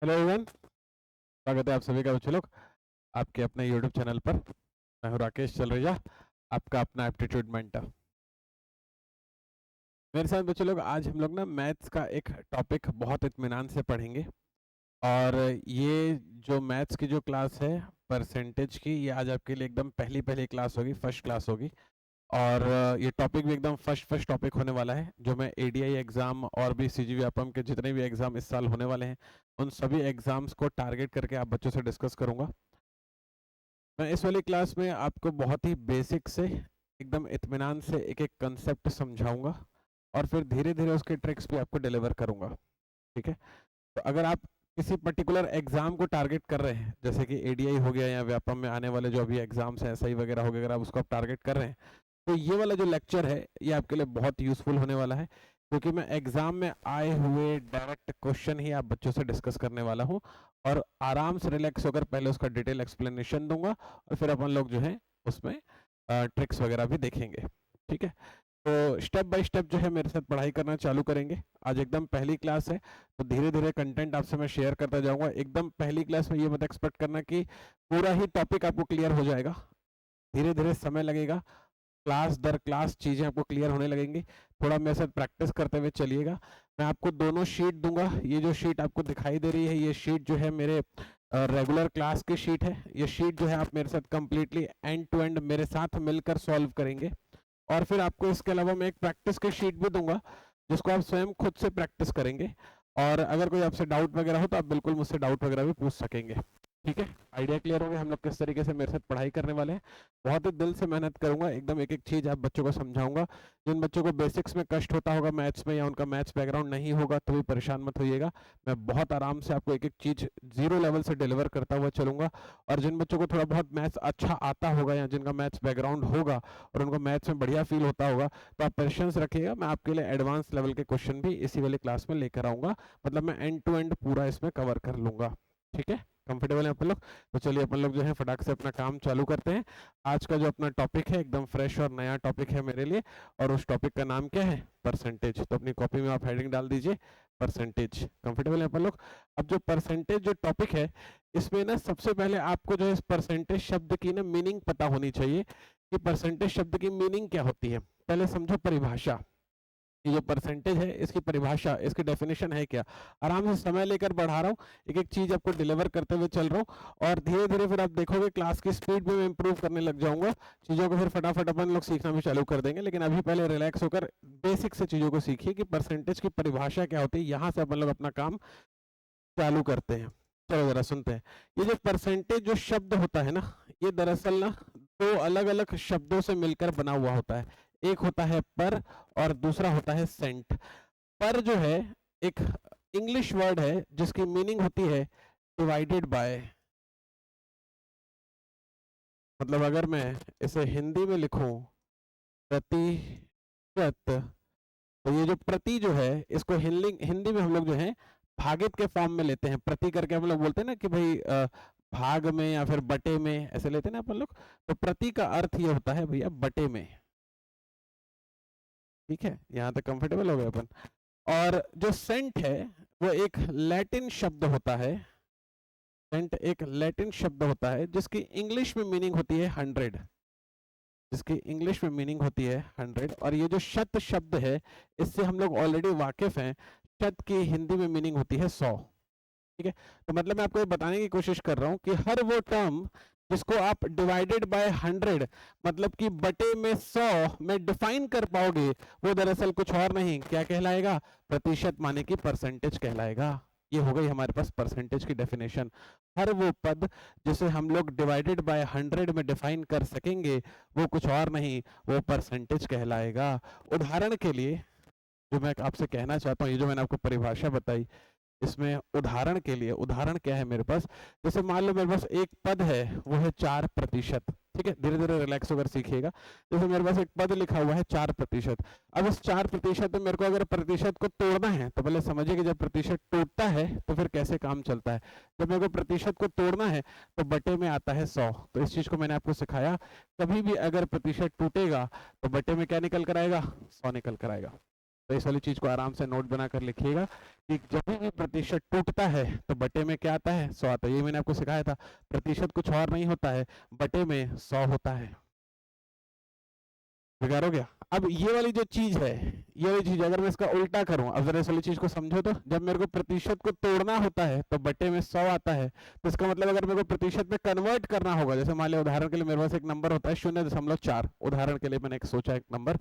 Hello everyone, स्वागत है आप सभी का बच्चों लोग आपके अपने यूट्यूब चैनल पर। मैं हूं राकेश चलरेजा, आपका अपना एप्टीट्यूड मेंटर। मेरे साथ बच्चों लोग आज हम लोग ना मैथ्स का एक टॉपिक बहुत इत्मीनान से पढ़ेंगे। और ये जो मैथ्स की जो क्लास है परसेंटेज की, ये आज आपके लिए एकदम पहली क्लास होगी, फर्स्ट क्लास होगी। और ये टॉपिक भी एकदम फर्स्ट टॉपिक होने वाला है, जो मैं एडीआई एग्जाम और भी सीजी व्यापम के जितने भी एग्जाम इस साल होने वाले हैं उन सभी एग्जाम्स को टारगेट करके आप बच्चों से डिस्कस करूंगा। मैं इस वाली क्लास में आपको बहुत ही बेसिक से एकदम इत्मीनान से एक एक कंसेप्ट समझाऊंगा और फिर धीरे धीरे उसके ट्रिक्स भी आपको डिलीवर करूंगा। ठीक है, तो अगर आप किसी पर्टिकुलर एग्जाम को टारगेट कर रहे हैं, जैसे कि एडीआई हो गया या व्यापम में आने वाले जो अभी एग्जाम्स हैं एसआई वगैरह हो गया, अगर आप उसको आप टारगेट कर रहे हैं तो ये वाला जो लेक्चर है ये आपके लिए बहुत यूजफुल होने वाला है, क्योंकि मैं एग्जाम में आए हुए डायरेक्ट क्वेश्चन ही आप बच्चों से डिस्कस करने वाला हूँ और आराम से रिलैक्स होकर पहले उसका डिटेल एक्सप्लेनेशन दूंगा और फिर अपन लोग जो है उसमें ट्रिक्स वगैरह भी देखेंगे। ठीक है, तो स्टेप बाय स्टेप जो है मेरे साथ पढ़ाई करना चालू करेंगे। आज एकदम पहली क्लास है तो धीरे धीरे कंटेंट आपसे मैं शेयर करता जाऊंगा। एकदम पहली क्लास में ये मत एक्सपेक्ट करना कि पूरा ही टॉपिक आपको क्लियर हो जाएगा, धीरे धीरे समय लगेगा, क्लास दर क्लास चीजें आपको क्लियर होने लगेंगी। थोड़ा मेरे साथ प्रैक्टिस करते हुए चलिएगा। मैं आपको दोनों शीट दूंगा। ये जो शीट आपको दिखाई दे रही है ये शीट जो है मेरे रेगुलर क्लास की शीट है। ये शीट जो है आप मेरे साथ कंप्लीटली एंड टू एंड मेरे साथ मिलकर सॉल्व करेंगे और फिर आपको इसके अलावा मैं एक प्रैक्टिस की शीट भी दूंगा जिसको आप स्वयं खुद से प्रैक्टिस करेंगे। और अगर कोई आपसे डाउट वगैरह हो तो आप बिल्कुल मुझसे डाउट वगैरह भी पूछ सकेंगे। ठीक है, आइडिया क्लियर हो गया हम लोग किस तरीके से मेरे साथ पढ़ाई करने वाले हैं। बहुत ही दिल से मेहनत करूंगा, एकदम एक एक चीज आप बच्चों को समझाऊंगा। जिन बच्चों को बेसिक्स में कष्ट होता होगा मैथ्स में या उनका मैथ्स बैकग्राउंड नहीं होगा तो भी परेशान मत होइएगा। मैं बहुत आराम से आपको एक एक चीज जीरो लेवल से डिलीवर करता हुआ चलूंगा। और जिन बच्चों को थोड़ा बहुत मैथ्स अच्छा आता होगा या जिनका मैथ्स बैकग्राउंड होगा और उनको मैथ्स में बढ़िया फील होता होगा तो आप पेशेंस रखिएगा। मैं आपके लिए एडवांस लेवल के क्वेश्चन भी इसी वाली क्लास में लेकर आऊंगा, मतलब मैं एंड टू एंड पूरा इसमें कवर कर लूंगा। ठीक है, कंफर्टेबल है अपन लोग? तो चलिए अपन लोग जो है फटाक से अपना काम चालू करते हैं। आज का जो अपना टॉपिक है एकदम फ्रेश और नया टॉपिक है मेरे लिए, और उस टॉपिक का नाम क्या है? परसेंटेज। तो अपनी कॉपी में आप हेडिंग डाल दीजिए परसेंटेज। कंफर्टेबल है अपन लोग? अब जो परसेंटेज जो टॉपिक है इसमें ना सबसे पहले आपको जो है इस परसेंटेज शब्द की ना मीनिंग पता होनी चाहिए कि परसेंटेज शब्द की मीनिंग क्या होती है। पहले समझो परिभाषा, ये जो परसेंटेज है इसकी परिभाषा, इसकी डेफिनेशन है क्या। आराम से समय लेकर बढ़ा रहा हूँ, एक एक चीज आपको डिलीवर करते हुए चल रहा हूँ और धीरे धीरे फिर आप देखोगे क्लास की स्पीड भी मैं इंप्रूव करने लग जाऊंगा। चीजों को फिर फटाफट अपन लोग सीखना भी चालू कर देंगे, लेकिन अभी पहले रिलैक्स होकर बेसिक से चीजों को सीखिए कि परसेंटेज की परिभाषा क्या होती है। यहाँ से अपन लोग अपना काम चालू करते हैं। चलो जरा सुनते हैं। ये जो परसेंटेज जो शब्द होता है ना, ये दरअसल ना दो अलग अलग शब्दों से मिलकर बना हुआ होता है। एक होता है पर और दूसरा होता है सेंट। पर जो है एक इंग्लिश वर्ड है जिसकी मीनिंग होती है डिवाइडेड बाय। मतलब अगर मैं इसे हिंदी में लिखूं प्रतिशत, तो ये जो प्रति जो है इसको हिंदी हिंदी में हम लोग जो है भागित के फॉर्म में लेते हैं। प्रति करके हम लोग बोलते हैं ना कि भाई भाग में या फिर बटे में ऐसे लेते हैं ना अपन लोग। तो प्रति का अर्थ ये होता है भैया बटे में। ठीक है, यहाँ तक कंफर्टेबल हो गए अपन। और जो सेंट है वो एक लैटिन शब्द होता है। सेंट एक लैटिन शब्द होता है जिसकी इंग्लिश में मीनिंग होती है 100, जिसकी इंग्लिश में मीनिंग होती है 100। और ये जो शत शब्द है इससे हम लोग ऑलरेडी वाकिफ हैं। शत की हिंदी में मीनिंग होती है 100। ठीक है, तो मतलब मैं आपको ये बताने की कोशिश कर रहा हूँ कि हर वो टर्म जिसको आप डिवाइडेड बाय 100 मतलब कि बटे में 100 में डिफाइन कर पाओगे, वो दरअसल कुछ और नहीं क्या कहलाएगा? प्रतिशत, माने कि परसेंटेज कहलाएगा। ये हो गई हमारे पास परसेंटेज की डेफिनेशन। हर वो पद जिसे हम लोग डिवाइडेड बाय 100 में डिफाइन कर सकेंगे वो कुछ और नहीं, वो परसेंटेज कहलाएगा। उदाहरण के लिए जो मैं आपसे कहना चाहता हूँ, ये जो मैंने आपको परिभाषा बताई, इसमें उदाहरण के लिए, उदाहरण क्या है मेरे पास, जैसे मान लो मेरे पास एक पद है वो है 4%। ठीक है, धीरे धीरे रिलैक्स होकर सीखिएगा। जैसे मेरे पास एक पद लिखा हुआ है 4%। अब इस 4% में मेरे को अगर प्रतिशत को तोड़ना है तो पहले समझिए कि जब प्रतिशत टूटता है तो फिर कैसे काम चलता है। जब मेरे को प्रतिशत को तोड़ना है तो बटे में आता है 100। तो इस चीज को मैंने आपको सिखाया, कभी भी अगर प्रतिशत टूटेगा तो बटे में क्या निकल कर आएगा? 100 निकल कर आएगा। तो इस वाली चीज को आराम से नोट बना कर लिखिएगा कि जब भी प्रतिशत टूटता है तो बटे में क्या आता है, 100 आता है। ये मैंने आपको सिखाया था, प्रतिशत कुछ और नहीं होता है, बटे में 100 होता है। बेकार हो गया। अब ये वाली जो चीज है, ये वाली चीज अगर मैं इसका उल्टा करूं, अब जरा इस वाली चीज को समझो, तो जब मेरे को प्रतिशत को तोड़ना होता है तो बटे में 100 आता है। तो इसका मतलब अगर मेरे को प्रतिशत में कन्वर्ट करना होगा, जैसे मान लिया उदाहरण के लिए मेरे पास एक नंबर होता है 0.4, उदाहरण के लिए मैंने एक सोचा एक नंबर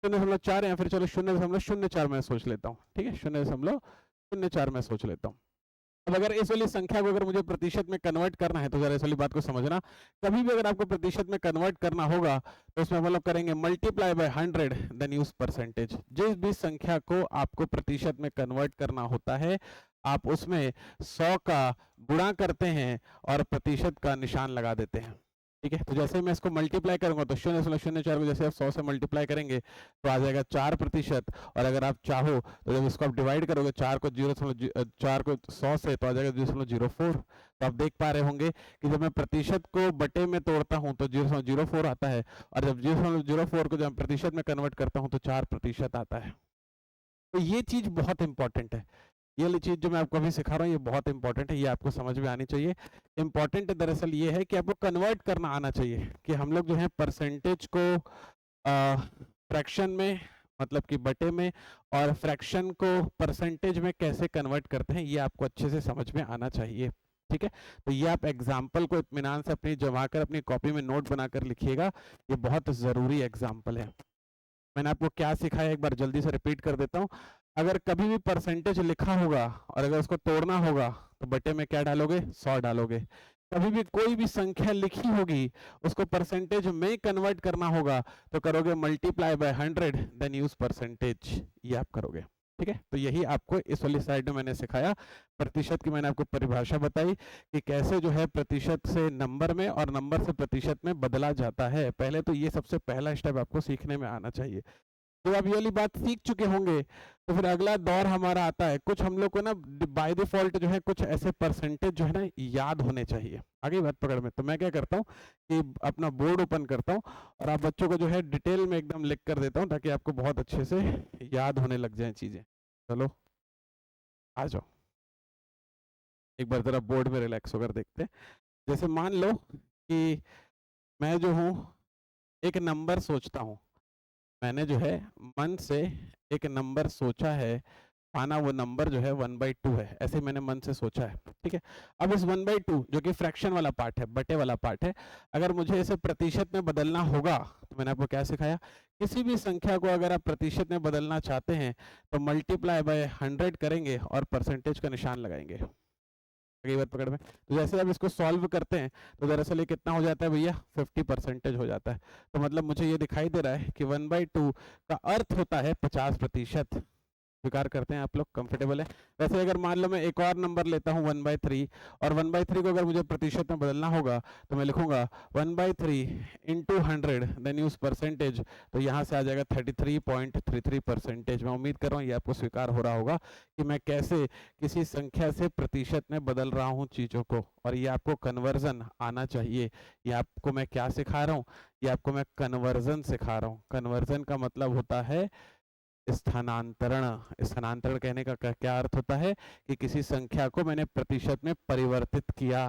0.4, या फिर चलो 0.04 मैं सोच लेता हूँ, ठीक है, 0.04 मैं सोच लेता हूँ। अब अगर इस वाली संख्या को अगर मुझे प्रतिशत में कन्वर्ट करना है तो जरा इस वाली बात को समझना, कभी भी अगर आपको प्रतिशत में कन्वर्ट करना होगा तो उसमें हम लोग करेंगे multiply by 100 then use percentage. जिस भी संख्या को आपको प्रतिशत में कन्वर्ट करना होता है आप उसमें 100 का गुणा करते हैं और प्रतिशत का निशान लगा देते हैं, ठीक है। तो जैसे मैं इसको मल्टीप्लाई करूंगा तो 0.04 को जैसे आप 100 से मल्टीप्लाई करेंगे तो आ जाएगा 4%, और अगर आप चाहो तो जब इसको आप डिवाइड करोगे 4 को 100 से तो आ जाएगा 0.04। तो आप देख पा रहे होंगे कि जब मैं प्रतिशत को बटे में तोड़ता हूं तो 0.04 आता है, और जब 0.04 को जब प्रतिशत में कन्वर्ट करता हूं तो 4% आता है। तो ये चीज बहुत इंपॉर्टेंट है, ये वाली चीज जो मैं आपको अभी सिखा रहा हूँ ये बहुत इंपॉर्टेंट है, ये आपको समझ में आनी चाहिए। इंपॉर्टेंट दरअसल ये है कि आपको कन्वर्ट करना आना चाहिए कि हम लोग जो है परसेंटेज को फ्रैक्शन में, मतलब कि बटे में, और फ्रैक्शन को परसेंटेज में कैसे कन्वर्ट करते हैं ये आपको अच्छे से समझ में आना चाहिए, ठीक है। तो ये आप एग्जाम्पल को इत्मीनान से अपनी जमा कर अपनी कॉपी में नोट बनाकर लिखिएगा, ये बहुत जरूरी एग्जाम्पल है। मैंने आपको क्या सिखाया एक बार जल्दी से रिपीट कर देता हूँ। अगर कभी भी परसेंटेज लिखा होगा और अगर उसको तोड़ना होगा तो बटे में क्या डालोगे, 100 डालोगे। कभी भी कोई भी संख्या लिखी होगी उसको परसेंटेज में कन्वर्ट करना होगा तो करोगे multiply by 100 then use percentage, ये आप करोगे, ठीक है। तो यही आपको इस वाली साइड में मैंने सिखाया। प्रतिशत की मैंने आपको परिभाषा बताई कि कैसे जो है प्रतिशत से नंबर में और नंबर से प्रतिशत में बदला जाता है। पहले तो ये सबसे पहला स्टेप आपको सीखने में आना चाहिए। जब आप ये वाली बात सीख चुके होंगे तो फिर अगला दौर हमारा आता है, कुछ हम लोग को ना बाय डिफॉल्ट जो है कुछ ऐसे परसेंटेज जो है ना याद होने चाहिए। आगे बात पकड़ में, तो मैं क्या करता हूँ कि अपना बोर्ड ओपन करता हूँ और आप बच्चों को जो है डिटेल में एकदम लिख कर देता हूँ ताकि आपको बहुत अच्छे से याद होने लग जाए चीजें। चलो आ जाओ, एक बार जरा बोर्ड में रिलैक्स होकर देखते हैं। जैसे मान लो कि मैं जो हूँ एक नंबर सोचता हूँ, मैंने जो है मन से एक नंबर सोचा है, माना वो नंबर जो है 1/2 है, ऐसे मैंने मन से सोचा है, ठीक है। अब इस 1/2 जो कि फ्रैक्शन वाला पार्ट है, बटे वाला पार्ट है, अगर मुझे इसे प्रतिशत में बदलना होगा तो मैंने आपको क्या सिखाया, किसी भी संख्या को अगर आप प्रतिशत में बदलना चाहते हैं तो मल्टीप्लाई बाय 100 करेंगे और परसेंटेज का निशान लगाएंगे। अगली बात पकड़ में, तो जैसे आप इसको सॉल्व करते हैं तो दरअसल ये कितना हो जाता है भैया, 50% हो जाता है। तो मतलब मुझे ये दिखाई दे रहा है कि 1/2 का अर्थ होता है 50%। स्वीकार करते हैं आप लोग, कंफर्टेबल है। वैसे अगर मान लो मैं एक और नंबर लेता हूँ 1/3, और 1/3 को अगर मुझे प्रतिशत में बदलना होगा तो मैं लिखूंगा 1/3 इंटू 100 देन यूज परसेंटेज, तो यहाँ से आ जाएगा 33.33%। मैं उम्मीद कर रहा हूँ ये आपको स्वीकार हो रहा होगा कि मैं कैसे किसी संख्या से प्रतिशत में बदल रहा हूँ चीज़ों को, और ये आपको कन्वर्जन आना चाहिए। ये आपको मैं क्या सिखा रहा हूँ, ये आपको मैं कन्वर्जन सिखा रहा हूँ। कन्वर्जन का मतलब होता है स्थानांतरण। स्थानांतरण कहने का क्या अर्थ होता है कि किसी संख्या को मैंने प्रतिशत में परिवर्तित किया।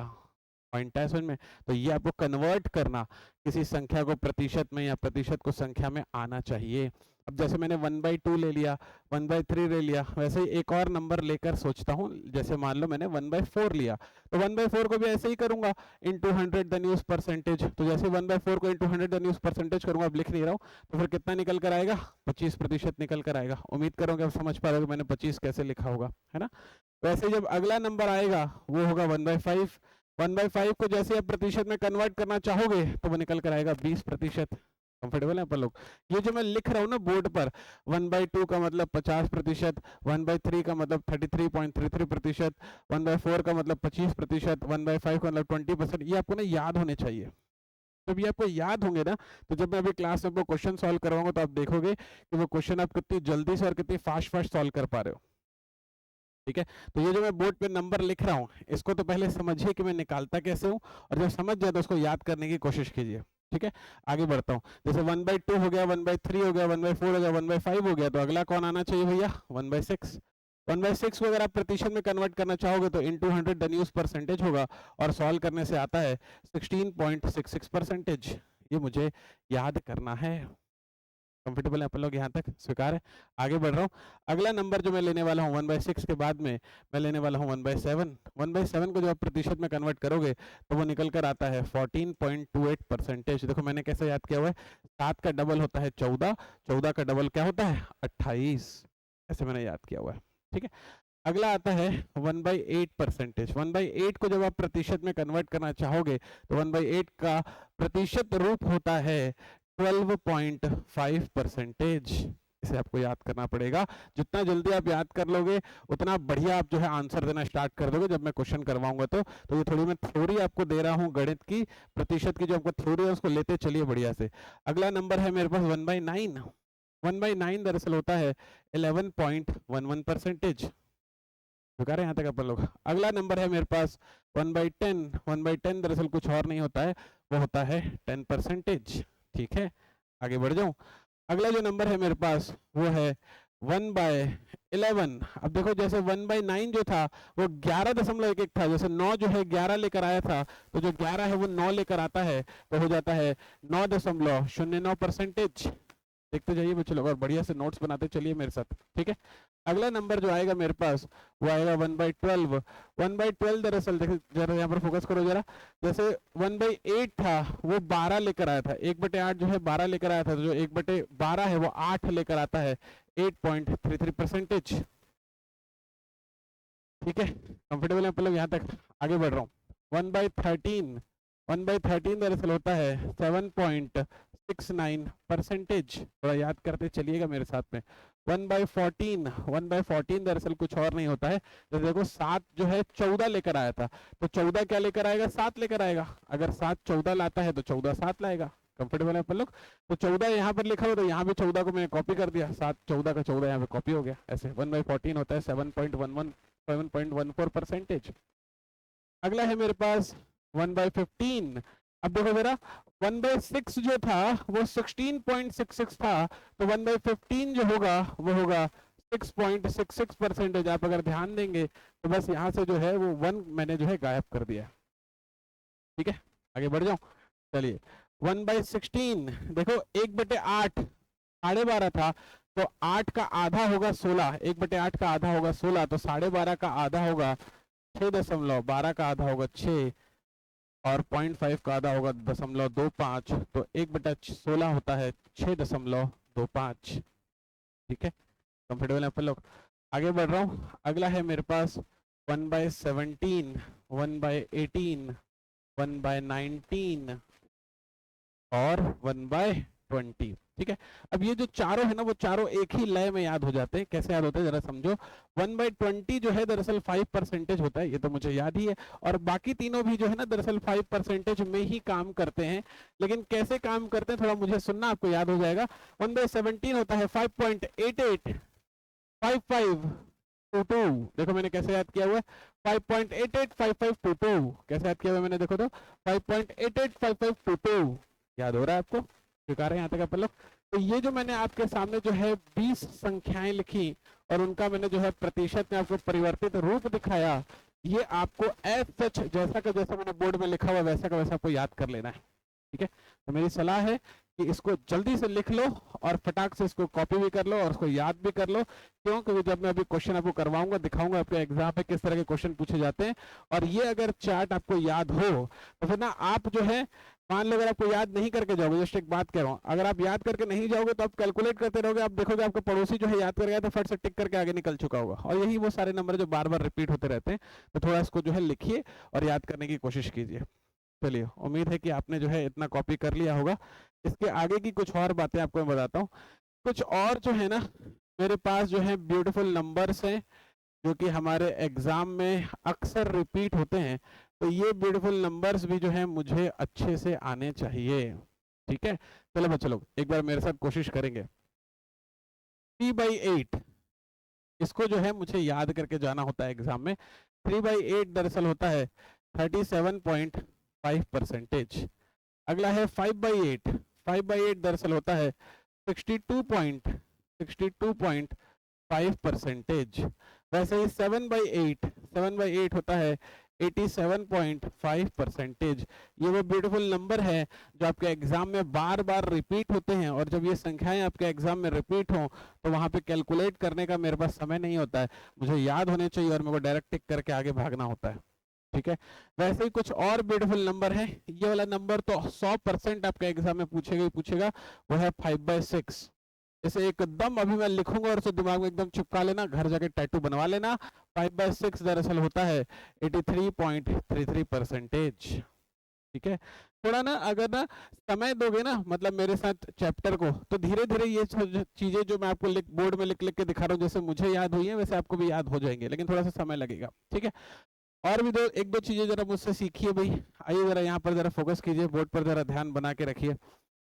पॉइंट है समझ में? तो ये आपको कन्वर्ट करना, किसी संख्या को प्रतिशत में या प्रतिशत को संख्या में आना चाहिए। अब जैसे मैंने 1/2 ले लिया, 1/3 ले लिया, वैसे ही एक और नंबर लेकर सोचता हूँ। जैसे मान लो मैंने 1/4 लिया, तो 1/4 को भी ऐसे ही करूंगा, इंटू 100 देन यूज परसेंटेज। तो जैसे 1/4 को इंटू 100 देन यूज परसेंटेज करूंगा, अब लिख नहीं रहा हूँ, तो फिर कितना निकल कर आएगा, 25% निकल कर आएगा। उम्मीद करूंगा आप समझ पा रहे हो मैंने 25 कैसे लिखा होगा, है ना। वैसे जब अगला नंबर आएगा वो होगा 1/5। 1/5 को जैसे आप प्रतिशत में कन्वर्ट करना चाहोगे तो वो निकल कर आएगा 20%। कंफर्टेबल है अपन लोग? ये जो मैं लिख रहा हूँ ना बोर्ड पर, 1/2 का मतलब 50%, 1/3 का मतलब 33.33%, 1/4 का मतलब 25%, 1/5 का मतलब 20%, ये आपको ना याद होने चाहिए। जब ये आपको याद होंगे ना, तो जब मैं अभी क्लास में आपको क्वेश्चन सॉल्व करवाऊंगा तो आप देखोगे कि वो क्वेश्चन आप कितनी जल्दी से और कितनी फास्ट सॉल्व कर पा रहे हो, ठीक है। तो ये जो मैं बोर्ड पे नंबर लिख रहा हूँ इसको तो पहले समझिए कि मैं निकालता कैसे हूँ, और जब समझ जाए तो उसको याद करने की कोशिश कीजिए। ठीक है, आगे बढ़ता हूँ। जैसे 1/2 हो गया, 1/3 हो गया, 1/4 हो गया, 1/5 हो गया, तो अगला कौन आना चाहिए भैया? 1/6। 1/6 को अगर आप प्रतिशत में कन्वर्ट करना चाहोगे तो इंटू 100 द न्यूज परसेंटेज होगा, और सॉल्व करने से आता है 16.66%। ये मुझे याद करना है। कंफर्टेबल है अपन लोग, यहाँ तक स्वीकार है? आगे बढ़ रहा हूँ। अगला नंबर जो मैं लेने वाला हूँ 1/6 के बाद में मैं लेने वाला हूँ 1/7। 1/7 को जब आप प्रतिशत में कन्वर्ट करोगे तो वो निकल कर आता है 14.28%। देखो मैंने कैसे याद किया हुआ है, 7 का डबल होता है 14, 14 का डबल क्या होता है? 28। ऐसे मैंने याद किया हुआ है, ठीक है। अगला आता है 1/8%। 1/8 को जब आप प्रतिशत में कन्वर्ट करना चाहोगे तो 1/8 का प्रतिशत रूप होता है 12.5%। इसे आपको याद करना पड़ेगा। जितना जल्दी आप याद कर लोगे उतना बढ़िया आप जो है आंसर देना स्टार्ट कर दोगे जब मैं क्वेश्चन करवाऊंगा। तो ये थोड़ी मैं थ्योरी आपको दे रहा हूँ गणित की, प्रतिशत की जो आपको थ्योरी है उसको लेते चलिए बढ़िया से। अगला नंबर है मेरे पास 1/9। 1/9 दरअसल होता है 11.11%। स्वीकार है यहाँ तक अपन लोग? अगला नंबर है मेरे पास 1/10। 1/10 दरअसल कुछ और नहीं होता है, वो होता है 10%। ठीक है, आगे बढ़ जाऊं। अगला जो नंबर है मेरे पास वो है 1/11। अब देखो जैसे 1/9 जो था वो 11.11 था, जैसे 9 जो है 11 लेकर आया था, तो जो 11 है वो 9 लेकर आता है, तो हो जाता है 9.09%। देखते जाइए बच्चे लोग और बढ़िया से नोट्स बनाते चलिए मेरे साथ, ठीक है। अगला नंबर जो आएगा मेरे पास वो आएगा 1/12। 1/12 दरअसल देखिए जरा यहाँ पर फोकस करो जरा, जैसे 1/8 था वो 12 लेकर आया था, 1/8 जो है 12 लेकर आया था, तो जो 1/12 है वो 8 लेकर आता है 8.33%। ठीक है, कंफर्टेबल है लोग यहाँ तक? आगे बढ़ रहा हूँ। 1/13। 1/13 दरअसल होता है 7.69%। थोड़ा याद करते चलिएगा मेरे साथ में। 1/14। 1/14 दरअसल कुछ और नहीं होता है, तो देखो 7 जो है 14 लेकर आया था, तो 14 क्या लेकर आएगा? 7 लेकर आएगा। अगर 7 14 लाता है तो 14 7 लाएगा। कंफर्टेबल है अपन लोग? तो 14 यहाँ पर लिखा हो तो यहाँ पे 14 को मैंने कॉपी कर दिया, 7 14 का 14 यहाँ पे कॉपी हो गया। ऐसे 1/14 होता है 7.14%। अगला है मेरे पास 1/15। अब देखो मेरा 1/6 जो था वो 16.66 था, तो 1/15 जो होगा वो होगा 6.66%। आप अगर ध्यान देंगे तो बस यहाँ से जो है वो 1 मैंने जो है गायब कर दिया। ठीक है, आगे बढ़ जाऊं, चलिए। 1/16 देखो 1/8 12.5 था, तो 8 का आधा होगा 16, 1/8 का आधा होगा 16, तो 12.5 का आधा होगा 6.12 का आधा होगा 6, और 0.5 का आधा होगा 0.25, तो 1/16 होता है 6.25। ठीक है, कंफर्टेबल है अपन लोग? आगे बढ़ रहा हूँ। अगला है मेरे पास 1/17, 1/18, 1/19 और 1/20। ठीक है, अब ये जो चारों है ना वो चारों एक ही लय में याद हो जाते हैं। कैसे याद होते हैं जरा समझो। 1/20 जो है दरअसल 5% होता है, ये तो मुझे याद ही है, और बाकी तीनों भी जो है ना दरअसल 5% में ही काम करते हैं। लेकिन कैसे काम करते हैं थोड़ा मुझे सुनना, आपको याद हो जाएगा। 1/17 होता है 5.88 5522। देखो मैंने कैसे याद किया हुआ है, 5.88 5522। कैसे याद किया हुआ है मैंने, देखो तो 5.88 5522। याद हो रहा है आपको? स्वीकार है यहाँ तक अपन लोग? तो ये जो मैंने आपके सामने जो है 20 संख्याएं लिखी और उनका मैंने जो है प्रतिशत में आपको परिवर्तित रूप दिखाया, ये आपको एज सच जैसा का जैसा मैंने बोर्ड में लिखा हुआ वैसा का वैसा आपको याद कर लेना है। ठीक है, तो मेरी सलाह है कि इसको जल्दी से लिख लो और फटाक से इसको कॉपी भी कर लो और उसको याद भी कर लो। क्यों? क्योंकि जब मैं अभी क्वेश्चन आपको करवाऊंगा, दिखाऊंगा आपके एग्जाम में किस तरह के क्वेश्चन पूछे जाते हैं, और ये अगर चार्ट आपको याद हो तो फिर ना आप जो है, मान लो अगर आपको याद नहीं करके जाओगे, जस्ट एक बात कह रहा हूँ, अगर आप याद करके नहीं जाओगे तो आप कैलकुलेट करते रहोगे, आप देखोगे आपका पड़ोसी जो है याद कर गया तो फट से टिक करके आगे निकल चुका होगा, और यही वो सारे नंबर जो बार बार रिपीट होते रहते हैं। तो थोड़ा इसको जो है लिखिए और याद करने की कोशिश कीजिए। चलिए, उम्मीद है कि आपने जो है इतना कॉपी कर लिया होगा। इसके आगे की कुछ और बातें आपको मैं बताता हूँ। कुछ और जो है ना मेरे पास जो है ब्यूटीफुल नंबर्स हैं जो कि हमारे एग्जाम में अक्सर रिपीट होते हैं, तो ये ब्यूटीफुल नंबर्स भी जो है मुझे अच्छे से आने चाहिए। ठीक है, चलो बच्चे लोग एक बार मेरे साथ कोशिश करेंगे। 3/8 इसको जो है मुझे याद करके जाना होता है एग्जाम में। 3/8 दरअसल होता है 37.5%। अगला है 5/8। 5/8 दरअसल होता है 62.5%। वैसे ही 7/8, 7/8 होता है 87.5%। ये वो ब्यूटीफुल नंबर है जो आपके एग्जाम में बार बार रिपीट होते हैं, और जब ये संख्याएं आपके एग्जाम में रिपीट हों तो वहां पे कैलकुलेट करने का मेरे पास समय नहीं होता है, मुझे याद होने चाहिए और मेरे को डायरेक्ट टिक करके आगे भागना होता है। ठीक है, वैसे ही कुछ और ब्यूटीफुल नंबर है। ये वाला नंबर तो 100% आपका एग्जाम में पूछेगा ही पूछेगा, वो है 5/6। इसे एकदम अभी मैं लिखूंगा और उसे दिमाग में एकदम चिपका लेना, घर जाके टैटू बनवा लेना। 5/6 दरअसल होता है 83.33%। ठीक है, थोड़ा ना अगर ना समय दोगे ना, मतलब मेरे साथ चैप्टर को, तो धीरे धीरे ये चीजें जो मैं आपको बोर्ड में लिख लिख के दिखा रहा हूँ, जैसे मुझे याद हुई है वैसे आपको भी याद हो जाएंगे, लेकिन थोड़ा सा समय लगेगा। ठीक है, और भी एक दो चीजें जरा मुझसे सीखिए भाई। आइए जरा यहाँ पर जरा फोकस कीजिए, बोर्ड पर जरा ध्यान बना के रखिए।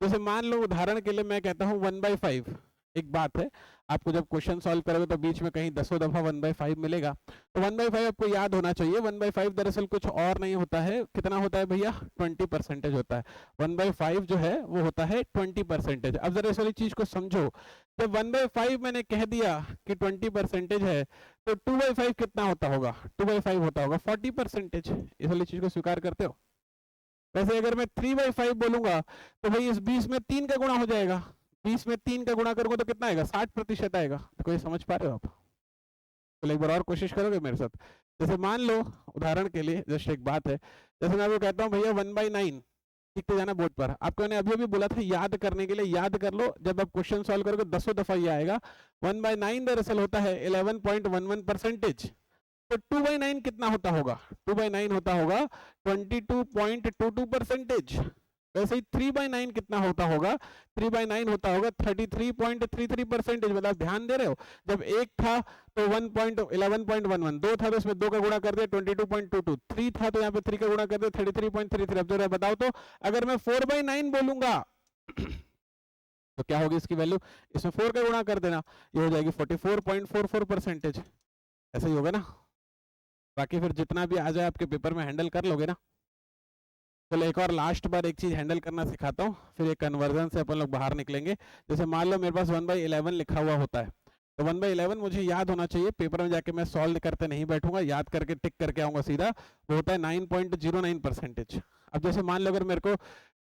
जैसे मान लो उदाहरण के लिए मैं कहता हूँ 1/5। एक बात है, आपको जब क्वेश्चन सॉल्व करोगे तो बीच में कहीं दसों दफा 1/5 मिलेगा, तो 1/5 आपको याद होना चाहिए। 1/5 दरअसल कुछ और नहीं होता है, कितना होता है भैया, 20% होता है। 1/5 जो है वो होता है 20%। अब जरा इस वाली चीज को समझो, जब 1/5 मैंने कह दिया कि 20% है, तो 2/5 कितना होता होगा, 2/5 होता होगा 40%। इस वाली चीज को स्वीकार करते हो? वैसे अगर मैं 3/5 बोलूंगा तो भाई इस 20 में 3 का गुणा हो जाएगा, 20 में 3 का गुणा करूंगा तो कितना आएगा, 60% आएगा। तो कोई समझ पा रहे हो आप? तो एक बार और कोशिश करोगे मेरे साथ? जैसे मान लो उदाहरण के लिए जस्ट एक बात है, जैसे मैं आपको कहता हूँ भैया 1/9, लिखते जाना बोर्ड पर। आपको मैंने अभी अभी बोला था याद करने के लिए, याद कर लो, जब आप क्वेश्चन सॉल्व करोगे दसों दफा ये आएगा। 1/9 दरअसल होता है 11.11%। तो 2/9 कितना होता होगा, 2/9 होता होगा 22.22%। वैसे ही 3/9 कितना होता होगा, 3/9 होता होगा 33.33%। मतलब ध्यान दे रहे हो, जब एक था तो 11.11, दो था तो इसमें दो का गुणा कर दिया 22.22, 3 था तो यहाँ पे 3 का गुणा कर दिया 33.33। अब जरा बताओ तो, अगर मैं 4/9 बोलूंगा तो क्या होगी इसकी वैल्यू, इसमें 4 का गुणा कर देना, ये हो जाएगी 44.44%। ऐसा ही होगा ना? बाकी फिर जितना भी आ जाए आपके पेपर में हैंडल कर लोगे ना? चलो एक और लास्ट बार एक चीज हैंडल करना सिखाता हूँ, फिर एक कन्वर्जन से अपन लोग बाहर निकलेंगे। जैसे मान लो मेरे पास 1/11 लिखा हुआ होता है, तो 1/11 मुझे याद होना चाहिए, पेपर में जाके मैं सॉल्व करते नहीं बैठूंगा, याद करके टिक करके आऊंगा सीधा, वो होता है 9.09%। अब जैसे मान लो अगर मेरे को